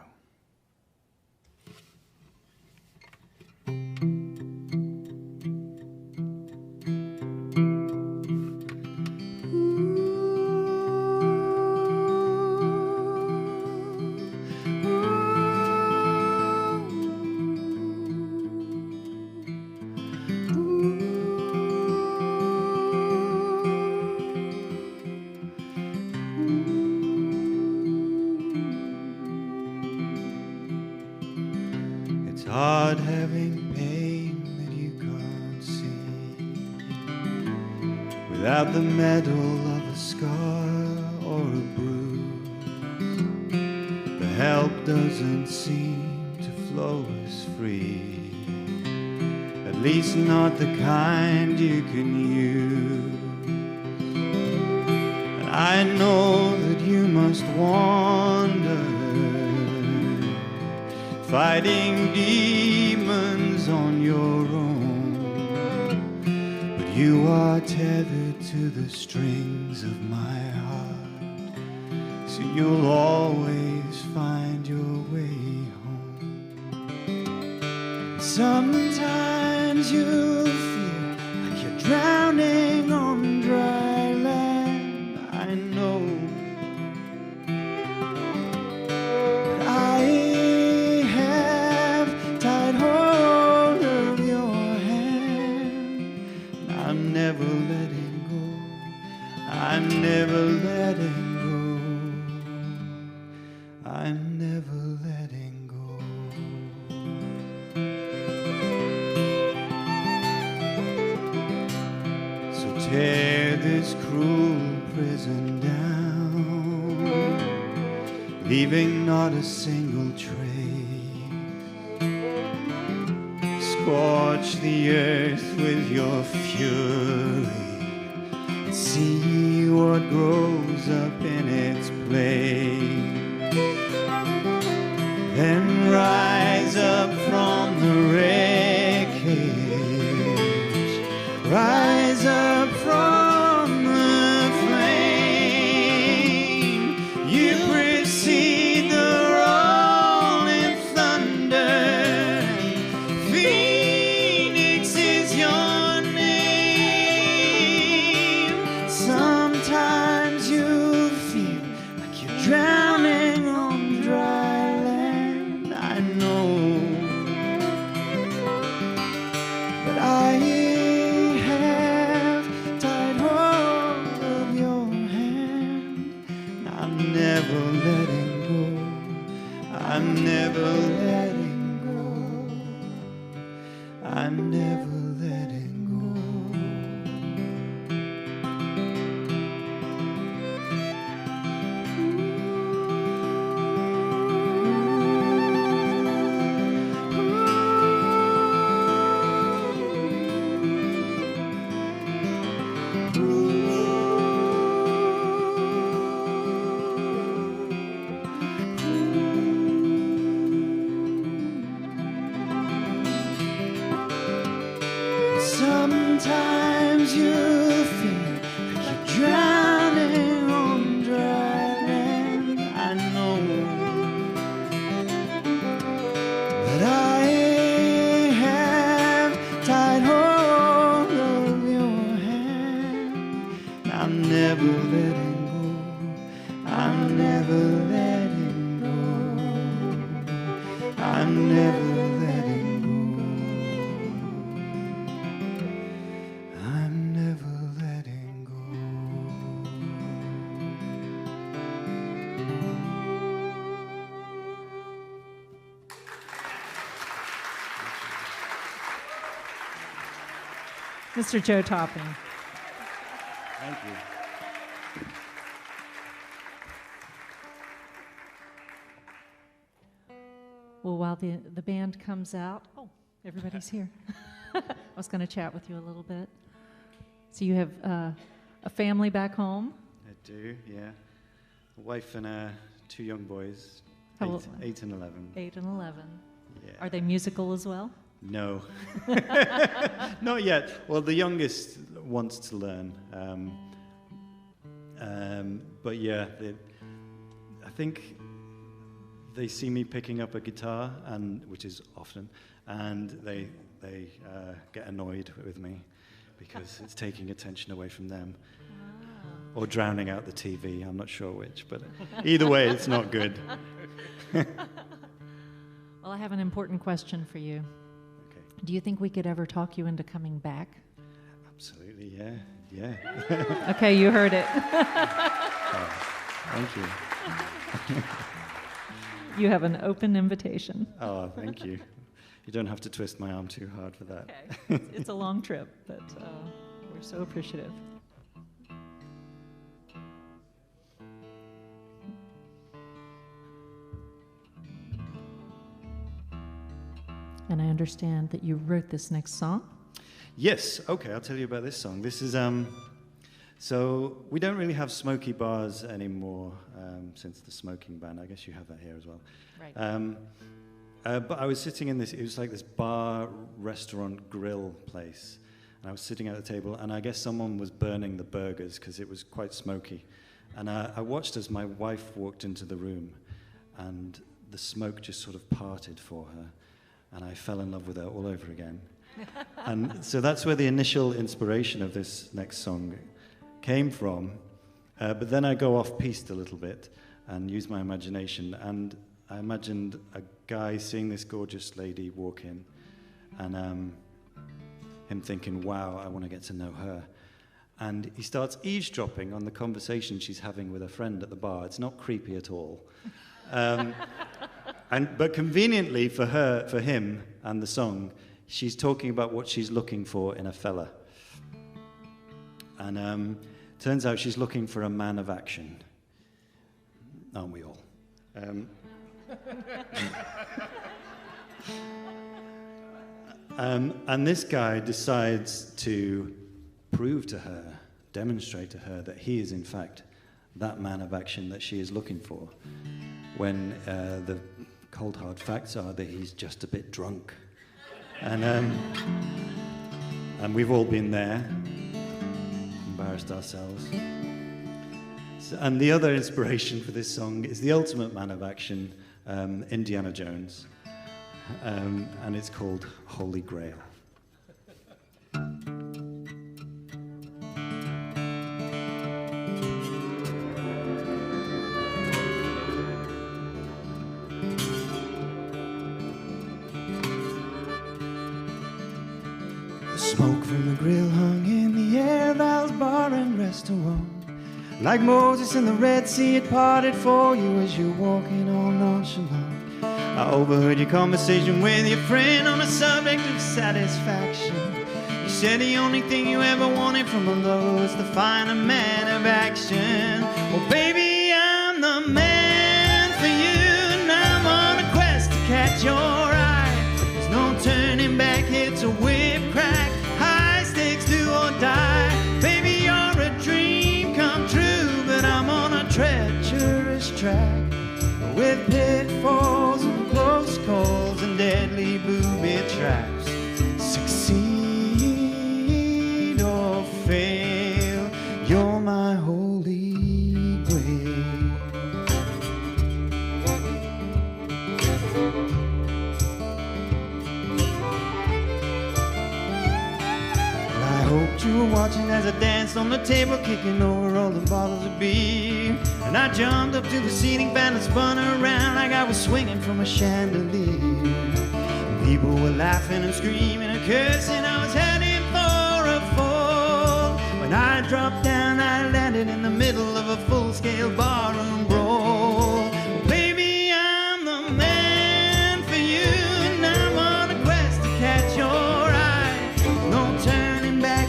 Hard having pain that you can't see, without the medal of a scar or a bruise. The help doesn't seem to flow as free, at least not the kind you can use. And I know that you must wander, fighting demons on your own, but you are tethered to the strings of my heart, so you'll always find your way home. Sometimes you'll feel like you're drowning on dry land, I know, but never letting go, I'm never letting go, I'm never letting go. So tear this cruel prison down, leaving not a single trace. Scorch the earth with your fury, and see what grows up in its place. Then rise up from the wreckage, rise up from the flame. You precede the rolling thunder. Drowning on dry land, I know, but I have tied hold of your hand. I'm never letting go, I'm never letting go, I'm never letting go. Sometimes you feel like you're drowning on dry land, Mr. Joe Topping. Thank you. Well, while the band comes out, everybody's here. I was going to chat with you a little bit. So you have a family back home? I do, yeah. A wife and 2 young boys, How old? 8 and 11. 8 and 11. Yeah. Are they musical as well? No, not yet. Well, the youngest wants to learn, but yeah, I think they see me picking up a guitar, which is often, and they get annoyed with me because it's taking attention away from them, or drowning out the TV. I'm not sure which, but either way, it's not good. Well, I have an important question for you. Okay. Do you think we could ever talk you into coming back? Absolutely, yeah. Okay, you heard it. Oh, thank you. You have an open invitation. Oh, thank you. You don't have to twist my arm too hard for that. Okay. It's a long trip, but we're so appreciative. And I understand that you wrote this next song. Yes, okay, I'll tell you about this song. This is, so we don't really have smoky bars anymore since the smoking ban. I guess you have that here as well. Right. But I was sitting in this, it was like this bar, restaurant, grill place. And I was sitting at the table, and I guess someone was burning the burgers because it was quite smoky. And I watched as my wife walked into the room, and the smoke just sort of parted for her. And I fell in love with her all over again. And so that's where the initial inspiration of this next song came from. But then I go off-piste a little bit and use my imagination. And I imagined a guy seeing this gorgeous lady walk in, and him thinking, wow, I want to get to know her. And he starts eavesdropping on the conversation she's having with a friend at the bar. It's not creepy at all. But conveniently for him and the song, she's talking about what she's looking for in a fella. And turns out she's looking for a man of action. Aren't we all? And this guy decides to prove to her, demonstrate to her that he is in fact that man of action that she is looking for, when the cold hard facts are that he's just a bit drunk. And we've all been there, embarrassed ourselves. And the other inspiration for this song is the ultimate man of action, Indiana Jones, and it's called Holy Grail. Smoke from the grill hung in the air of Al's bar and restaurant. Like Moses in the Red Sea, it parted for you as you're walking all nonchalant. I overheard your conversation with your friend on a subject of satisfaction. You said the only thing you ever wanted from a lover was to find a man of action. Well, baby, I'm the man for you, and I'm on a quest to catch your eye. There's no turning back, it's a whip crack. High stakes, do or die. Baby, you're a dream come true, but I'm on a treacherous track with pitfalls and close calls and deadly booby traps. Succeed or fail, you're my holy grail. I hoped you were watching as I danced on the table, kicking over all the bottles of beer. And I jumped up to the ceiling fan and spun around like I was swinging from a chandelier. People were laughing and screaming and cursing. I was heading for a fall. When I dropped down, I landed in the middle of a full-scale barroom brawl. Baby, I'm the man for you, and I'm on a quest to catch your eye. No turning back,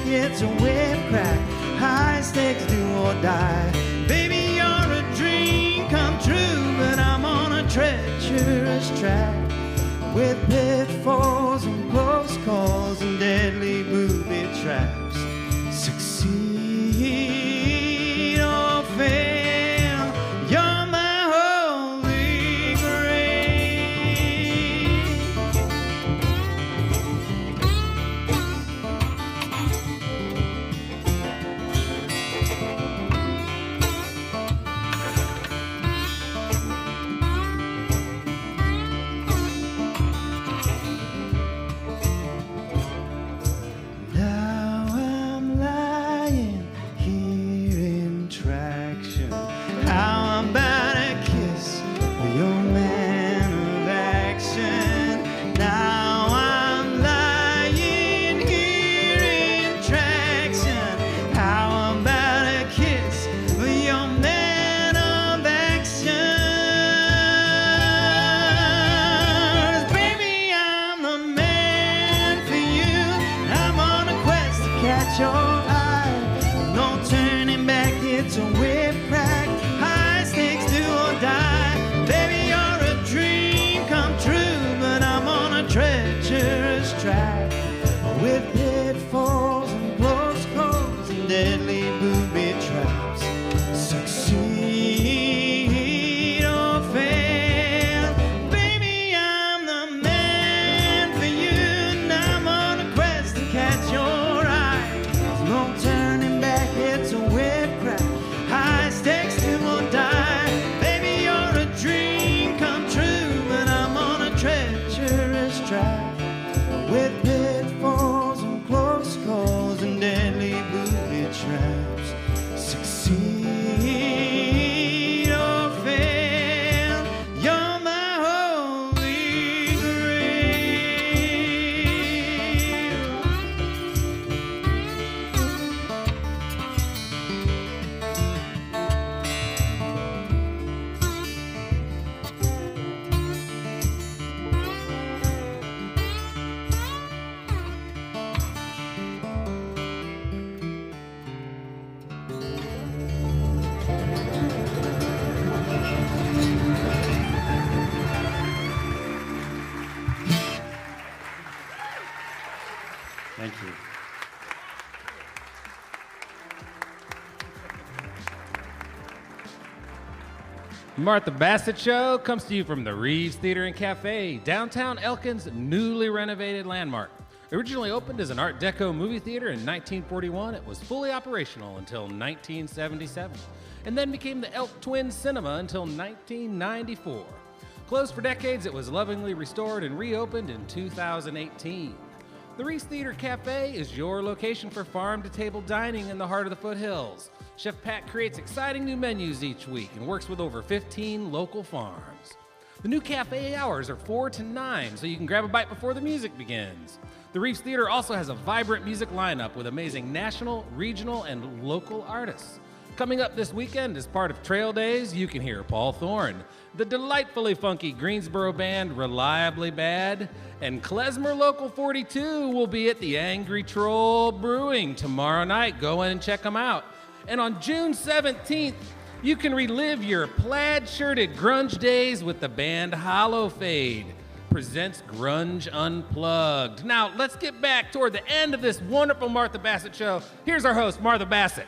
catch your eye. No turning back, it's a whip crack. High stakes, do or die. Baby, you're a dream come true, but I'm on a treacherous track with pitfalls and close calls and deadly booby traps. Succeed or fail, baby, I'm the man for you, and I'm on a quest to catch your eye. There's no turning back, it's a whip crack. High stakes, do or die. Baby, you're a dream come true, but I'm on a treacherous track with pitfalls and close calls and deadly booby traps. Succeed or fail, you're my holy grail. Thank you. Martha Bassett Show comes to you from the Reeves Theater and Cafe, downtown Elkin's newly renovated landmark. Originally opened as an Art Deco movie theater in 1941, it was fully operational until 1977, and then became the Elk Twin Cinema until 1994. Closed for decades, it was lovingly restored and reopened in 2018. The Reeves Theater Cafe is your location for farm-to-table dining in the heart of the foothills. Chef Pat creates exciting new menus each week and works with over 15 local farms. The new cafe hours are 4 to 9, so you can grab a bite before the music begins. The Reeves Theater also has a vibrant music lineup with amazing national, regional, and local artists. Coming up this weekend as part of Trail Days, you can hear Paul Thorne, the delightfully funky Greensboro band Reliably Bad, and Klezmer Local 42 will be at the Angry Troll Brewing tomorrow night. Go in and check them out. And on June 17th, you can relive your plaid-shirted grunge days with the band Hollow Fade. Presents Grunge Unplugged. Now, let's get back toward the end of this wonderful Martha Bassett Show. Here's our host, Martha Bassett.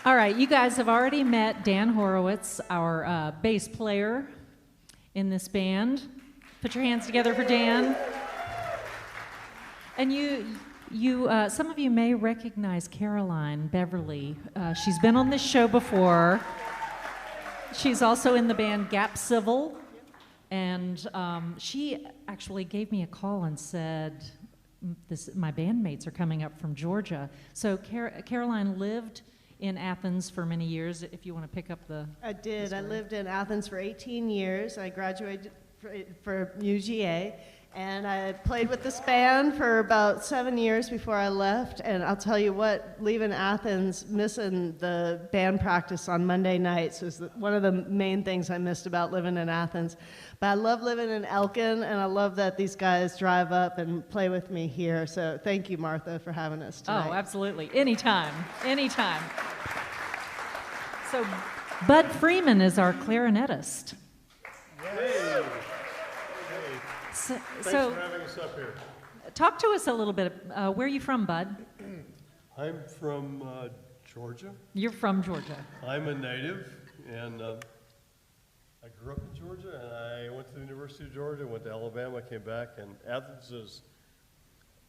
All right, you guys have already met Dan Horowitz, our bass player in this band. Put your hands together for Dan. And some of you may recognize Caroline Beverly. She's been on this show before. She's also in the band Gap Civil, and she actually gave me a call and said, my bandmates are coming up from Georgia. So Caroline lived in Athens for many years, if you want to pick up the... I did. I lived in Athens for 18 years. I graduated for UGA, and I played with this band for about 7 years before I left. And I'll tell you what, leaving Athens, missing the band practice on Monday nights was one of the main things I missed about living in Athens. But I love living in Elkin, and I love that these guys drive up and play with me here. So thank you, Martha, for having us tonight. Oh, absolutely. Anytime. Anytime. So Bud Freeman is our clarinetist. Hey. Thanks for having us up here. Talk to us a little bit. Where are you from, Bud? I'm from Georgia. You're from Georgia. I'm a native, and I grew up in Georgia, and I went to the University of Georgia, went to Alabama, came back, and Athens is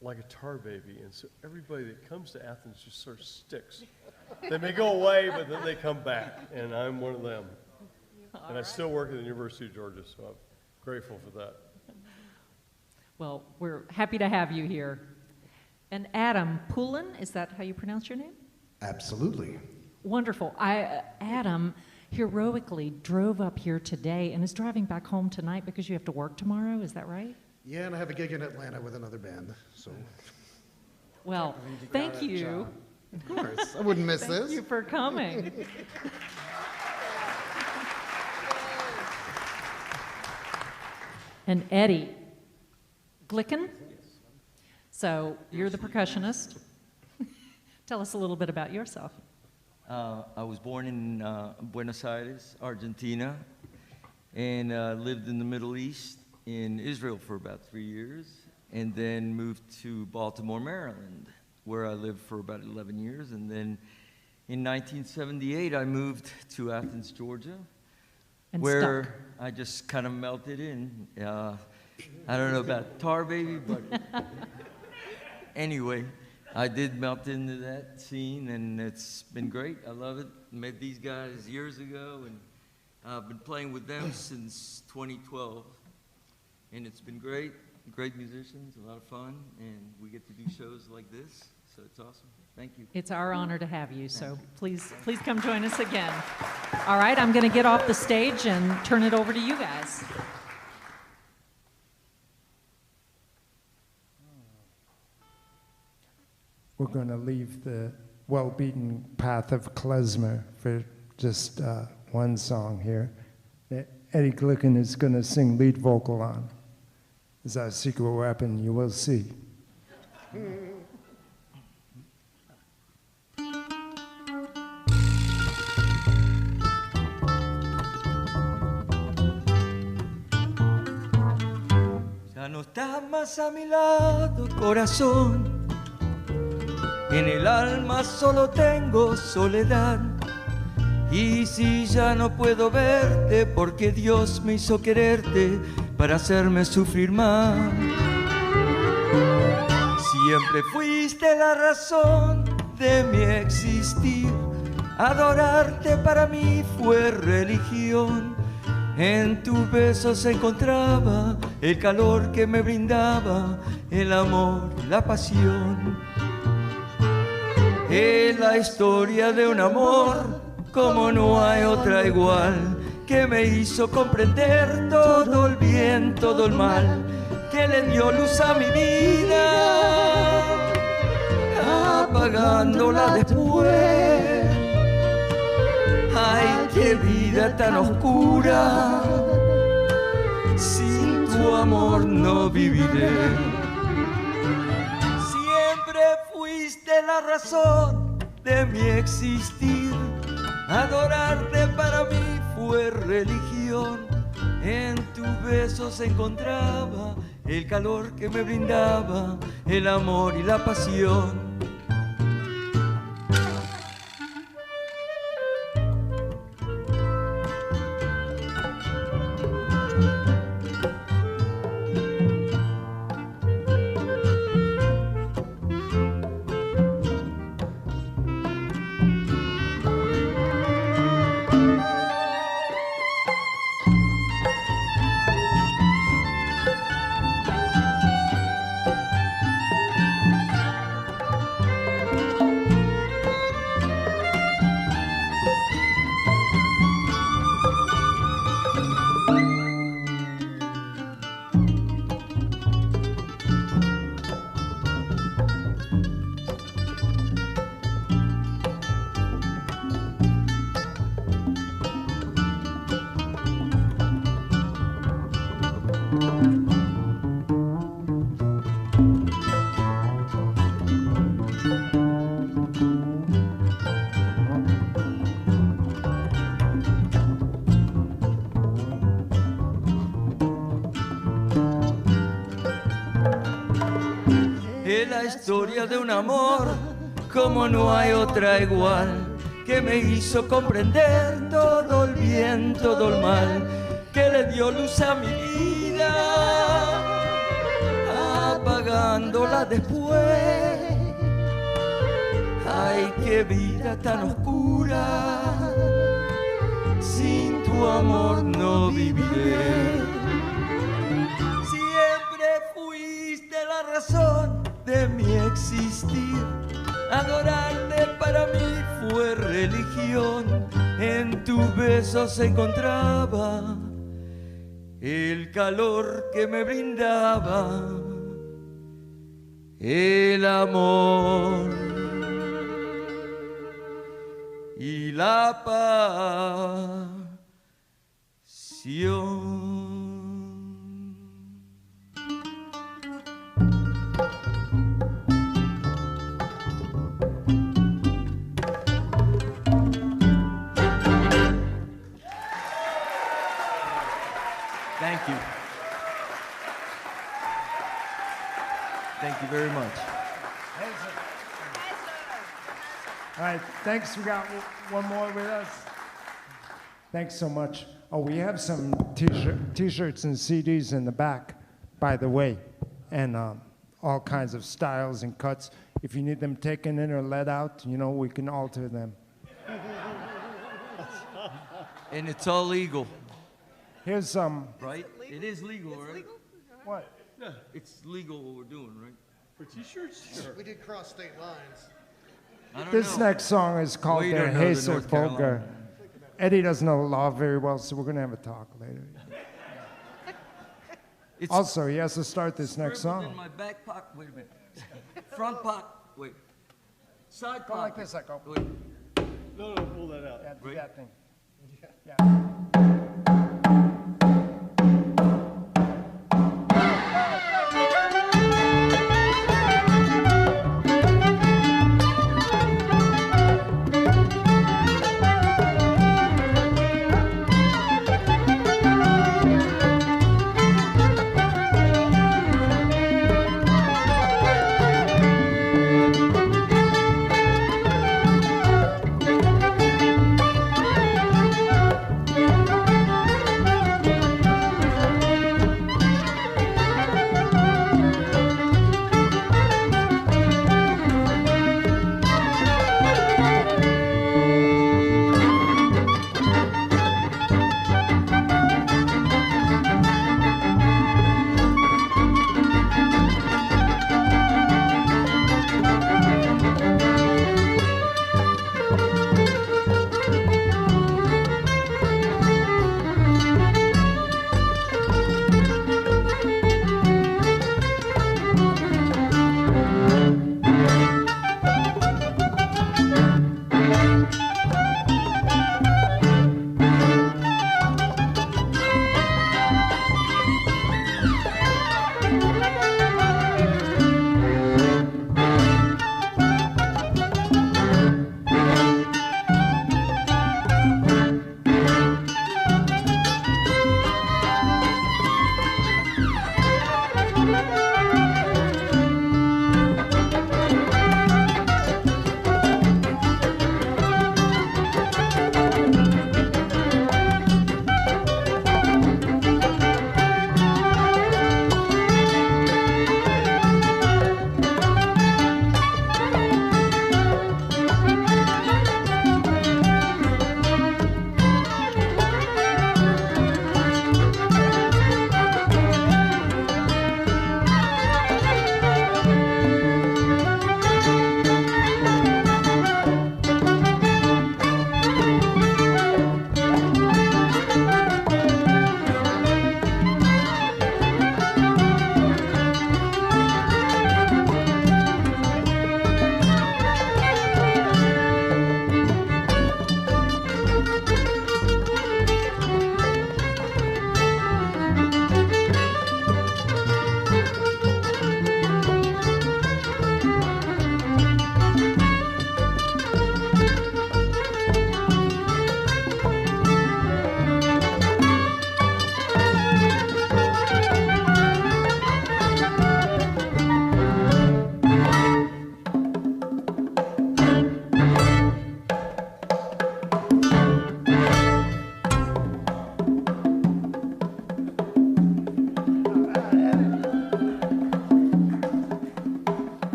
like a tar baby, and so everybody that comes to Athens just sort of sticks. They may go away, but then they come back, and I'm one of them. And I still work at the University of Georgia, so I'm grateful for that. Well, we're happy to have you here. And Adam Poulin, is that how you pronounce your name? Absolutely. Wonderful. Adam heroically drove up here today and is driving back home tonight because you have to work tomorrow, is that right? Yeah, and I have a gig in Atlanta with another band, so. Well, thank you. Of course, I wouldn't miss this. Thank you for coming. And Eddie, Glicken. So you're the percussionist. Tell us a little bit about yourself. I was born in Buenos Aires, Argentina, and lived in the Middle East, in Israel for about 3 years, and then moved to Baltimore, Maryland, where I lived for about 11 years. And then in 1978, I moved to Athens, Georgia, And where stuck. I just kind of melted in. I don't know about Tar Baby, but anyway, I did melt into that scene, and it's been great. I love it. Met these guys years ago, and I've been playing with them since 2012, and it's been great. Great musicians, a lot of fun, and we get to do shows like this, so it's awesome. Thank you. It's our honor to have you, so please come join us again. All right, I'm going to get off the stage and turn it over to you guys. We're going to leave the well-beaten path of klezmer for just one song here that Eddie Glicken is going to sing lead vocal on. It's our secret weapon, you will see. Ya no estás más a mi lado, corazón. En el alma solo tengo soledad. Y si ya no puedo verte, porque Dios me hizo quererte para hacerme sufrir más. Siempre fuiste la razón de mi existir. Adorarte para mí fue religión. En tus besos se encontraba el calor que me brindaba, el amor, la pasión. Es la historia de un amor como no hay otra igual, que me hizo comprender todo el bien, todo el mal, que le dio luz a mi vida, apagándola después. Ay, qué vida tan oscura, sin tu amor no viviré. Siempre fuiste la razón de mi existir. Adorarte para mí fue religión. En tus besos se encontraba el calor que me brindaba, el amor y la pasión. Historia de un amor como no hay otra igual, que me hizo comprender todo el bien, todo el mal, que le dio luz a mi vida, apagándola después. Ay, qué vida tan oscura, sin tu amor no viviré. Siempre fuiste la razón de mi existir. Adorarte para mí fue religión. En tus besos se encontraba el calor que me brindaba, el amor y la pasión. Thank you. Thank you very much. All right, thanks. We got one more with us. Thanks so much. Oh, we have some t-shirts and CDs in the back, by the way, and all kinds of styles and cuts. If you need them taken in or let out, you know, we can alter them. And it's all legal. Here's some. Right? It is legal, right? Legal? What? Yeah, it's legal what we're doing, right? For t-shirts? Sure. We did cross state lines. I don't This know. next song is called We Der don't know the Hazer North Carolina. Volker. Eddie doesn't know law very well, so we're going to have a talk later. It's Also, he has to start this next scribbled song. in my back pocket. Wait a minute. Front pocket. Wait. Side Go pocket. like this, like, oh. Wait. No, pull that out. Yeah, do Right. that thing. Yeah.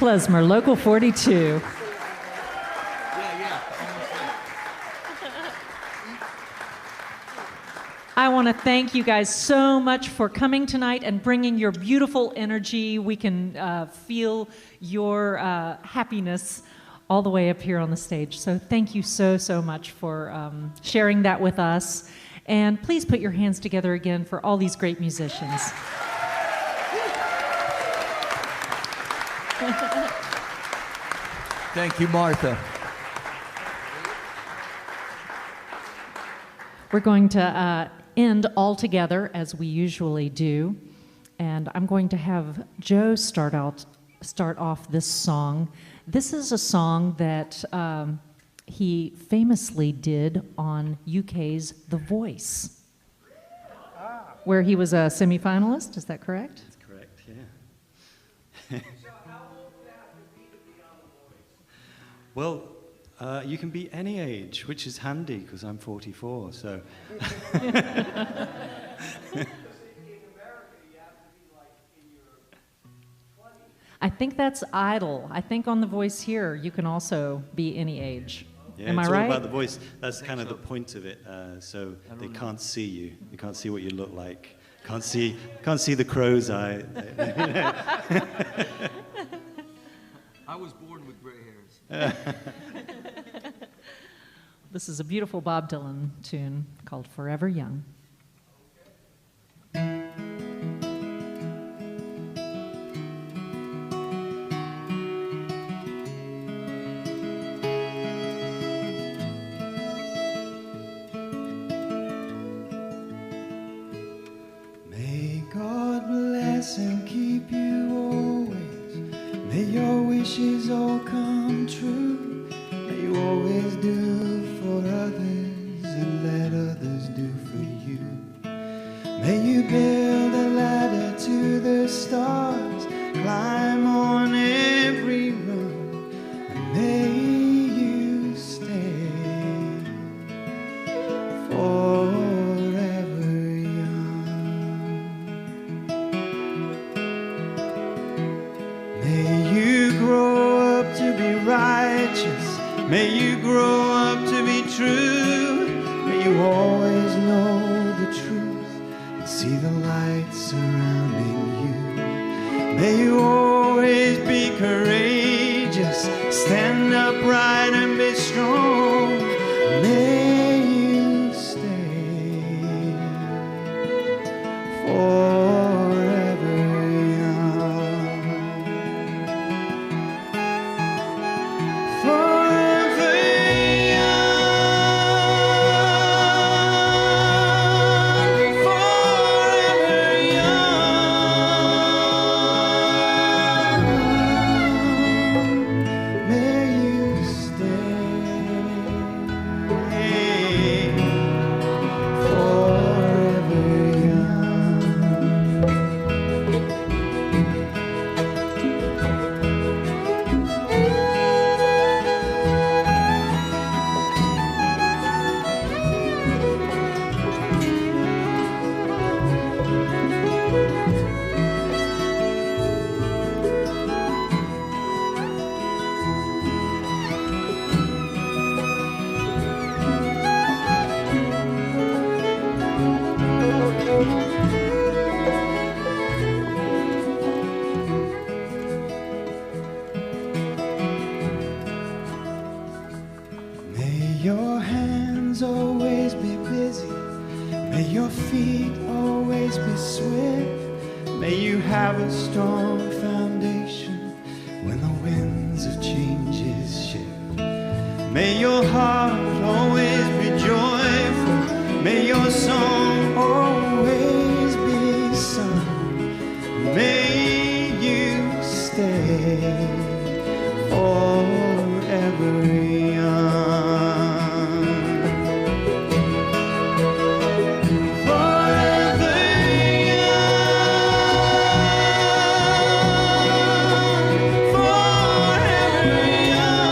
Klezmer Local 42. I want to thank you guys so much for coming tonight and bringing your beautiful energy. We can feel your happiness all the way up here on the stage. So thank you so, so much for sharing that with us. And please put your hands together again for all these great musicians. Thank you, Martha. We're going to end all together as we usually do, and I'm going to have Joe start off this song. This is a song that he famously did on UK's The Voice, where he was a semi-finalist. Is that correct? That's correct, yeah. Well, you can be any age, which is handy because I'm 44, so. I think that's Idol. I think on The Voice here, you can also be any age. Yeah, Am I it's right? all about the voice. That's kind of the point of it. So they can't see you. They can't see what you look like. Can't see the crow's eye. I was born with gray hairs. This is a beautiful Bob Dylan tune called Forever Young. May God bless and keep you always. May your wishes all come true. May you always do for others and let others do for you. May you build a ladder to the stars, climb on every rung, and may you stay forever young. May you grow up to be righteous. May you grow up to be true. May you always know the truth and see the light surrounding you. May you always be courageous, stand upright and be strong. May you stay forever young. Forever young. Forever young. May you stay forever young. May your hands always be busy. May your feet always be swift. May you have a strong foundation when the winds of changes shift. May your heart always be joyful. May your song always be sung. May you stay forever young. Forever young. Forever young.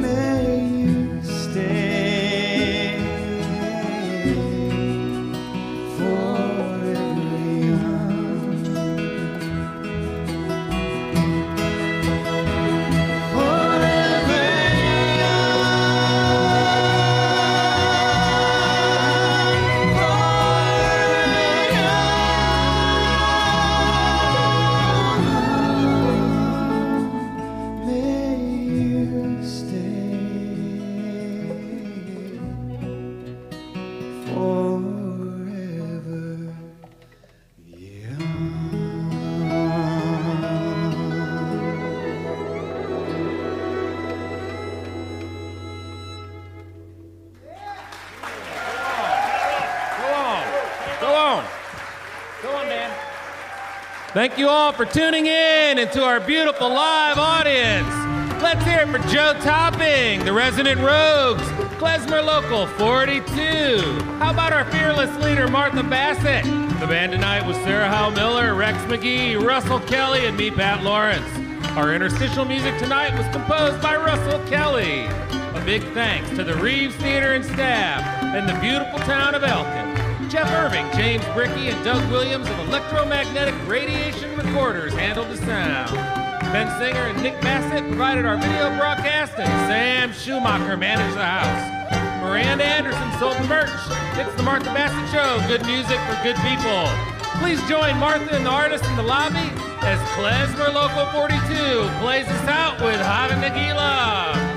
May you Thank you all for tuning in and to our beautiful live audience. Let's hear it for Joe Topping, the Resonant Rogues, Klezmer Local 42. How about our fearless leader, Martha Bassett? The band tonight was Sarah Howell-Miller, Rex McGee, Russell Kelly, and me, Pat Lawrence. Our interstitial music tonight was composed by Russell Kelly. A big thanks to the Reeves Theater and staff and the beautiful town of Elkin. Jeff Irving, James Brickey, and Doug Williams of Electromagnetic Radiation Recorders handled the sound. Ben Singer and Nick Bassett provided our video broadcast, and Sam Schumacher managed the house. Miranda Anderson sold the merch. It's the Martha Bassett Show, good music for good people. Please join Martha and the artists in the lobby as Klezmer Local 42 plays us out with Hava Nagila.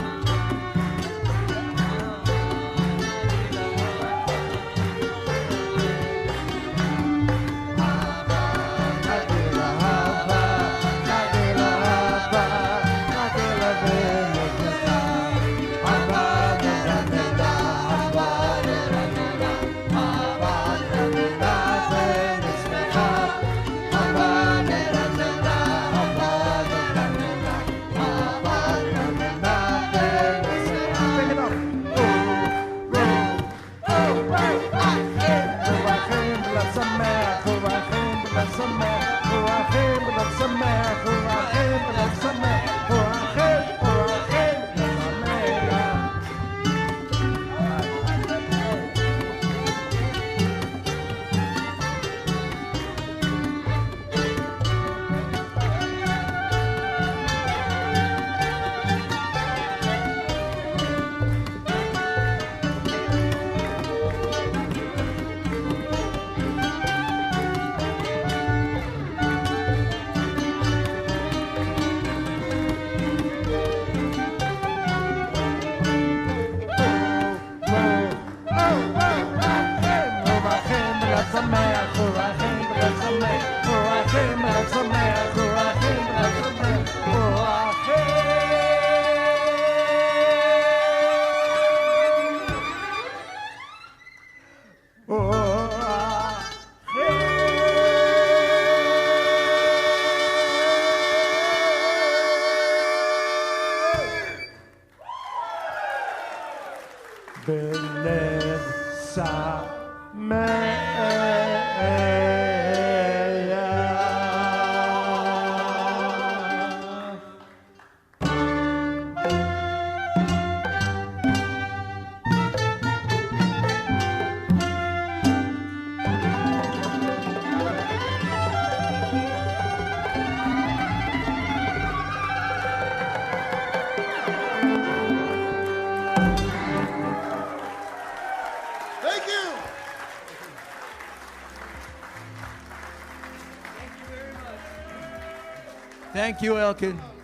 Thank you, Elkin.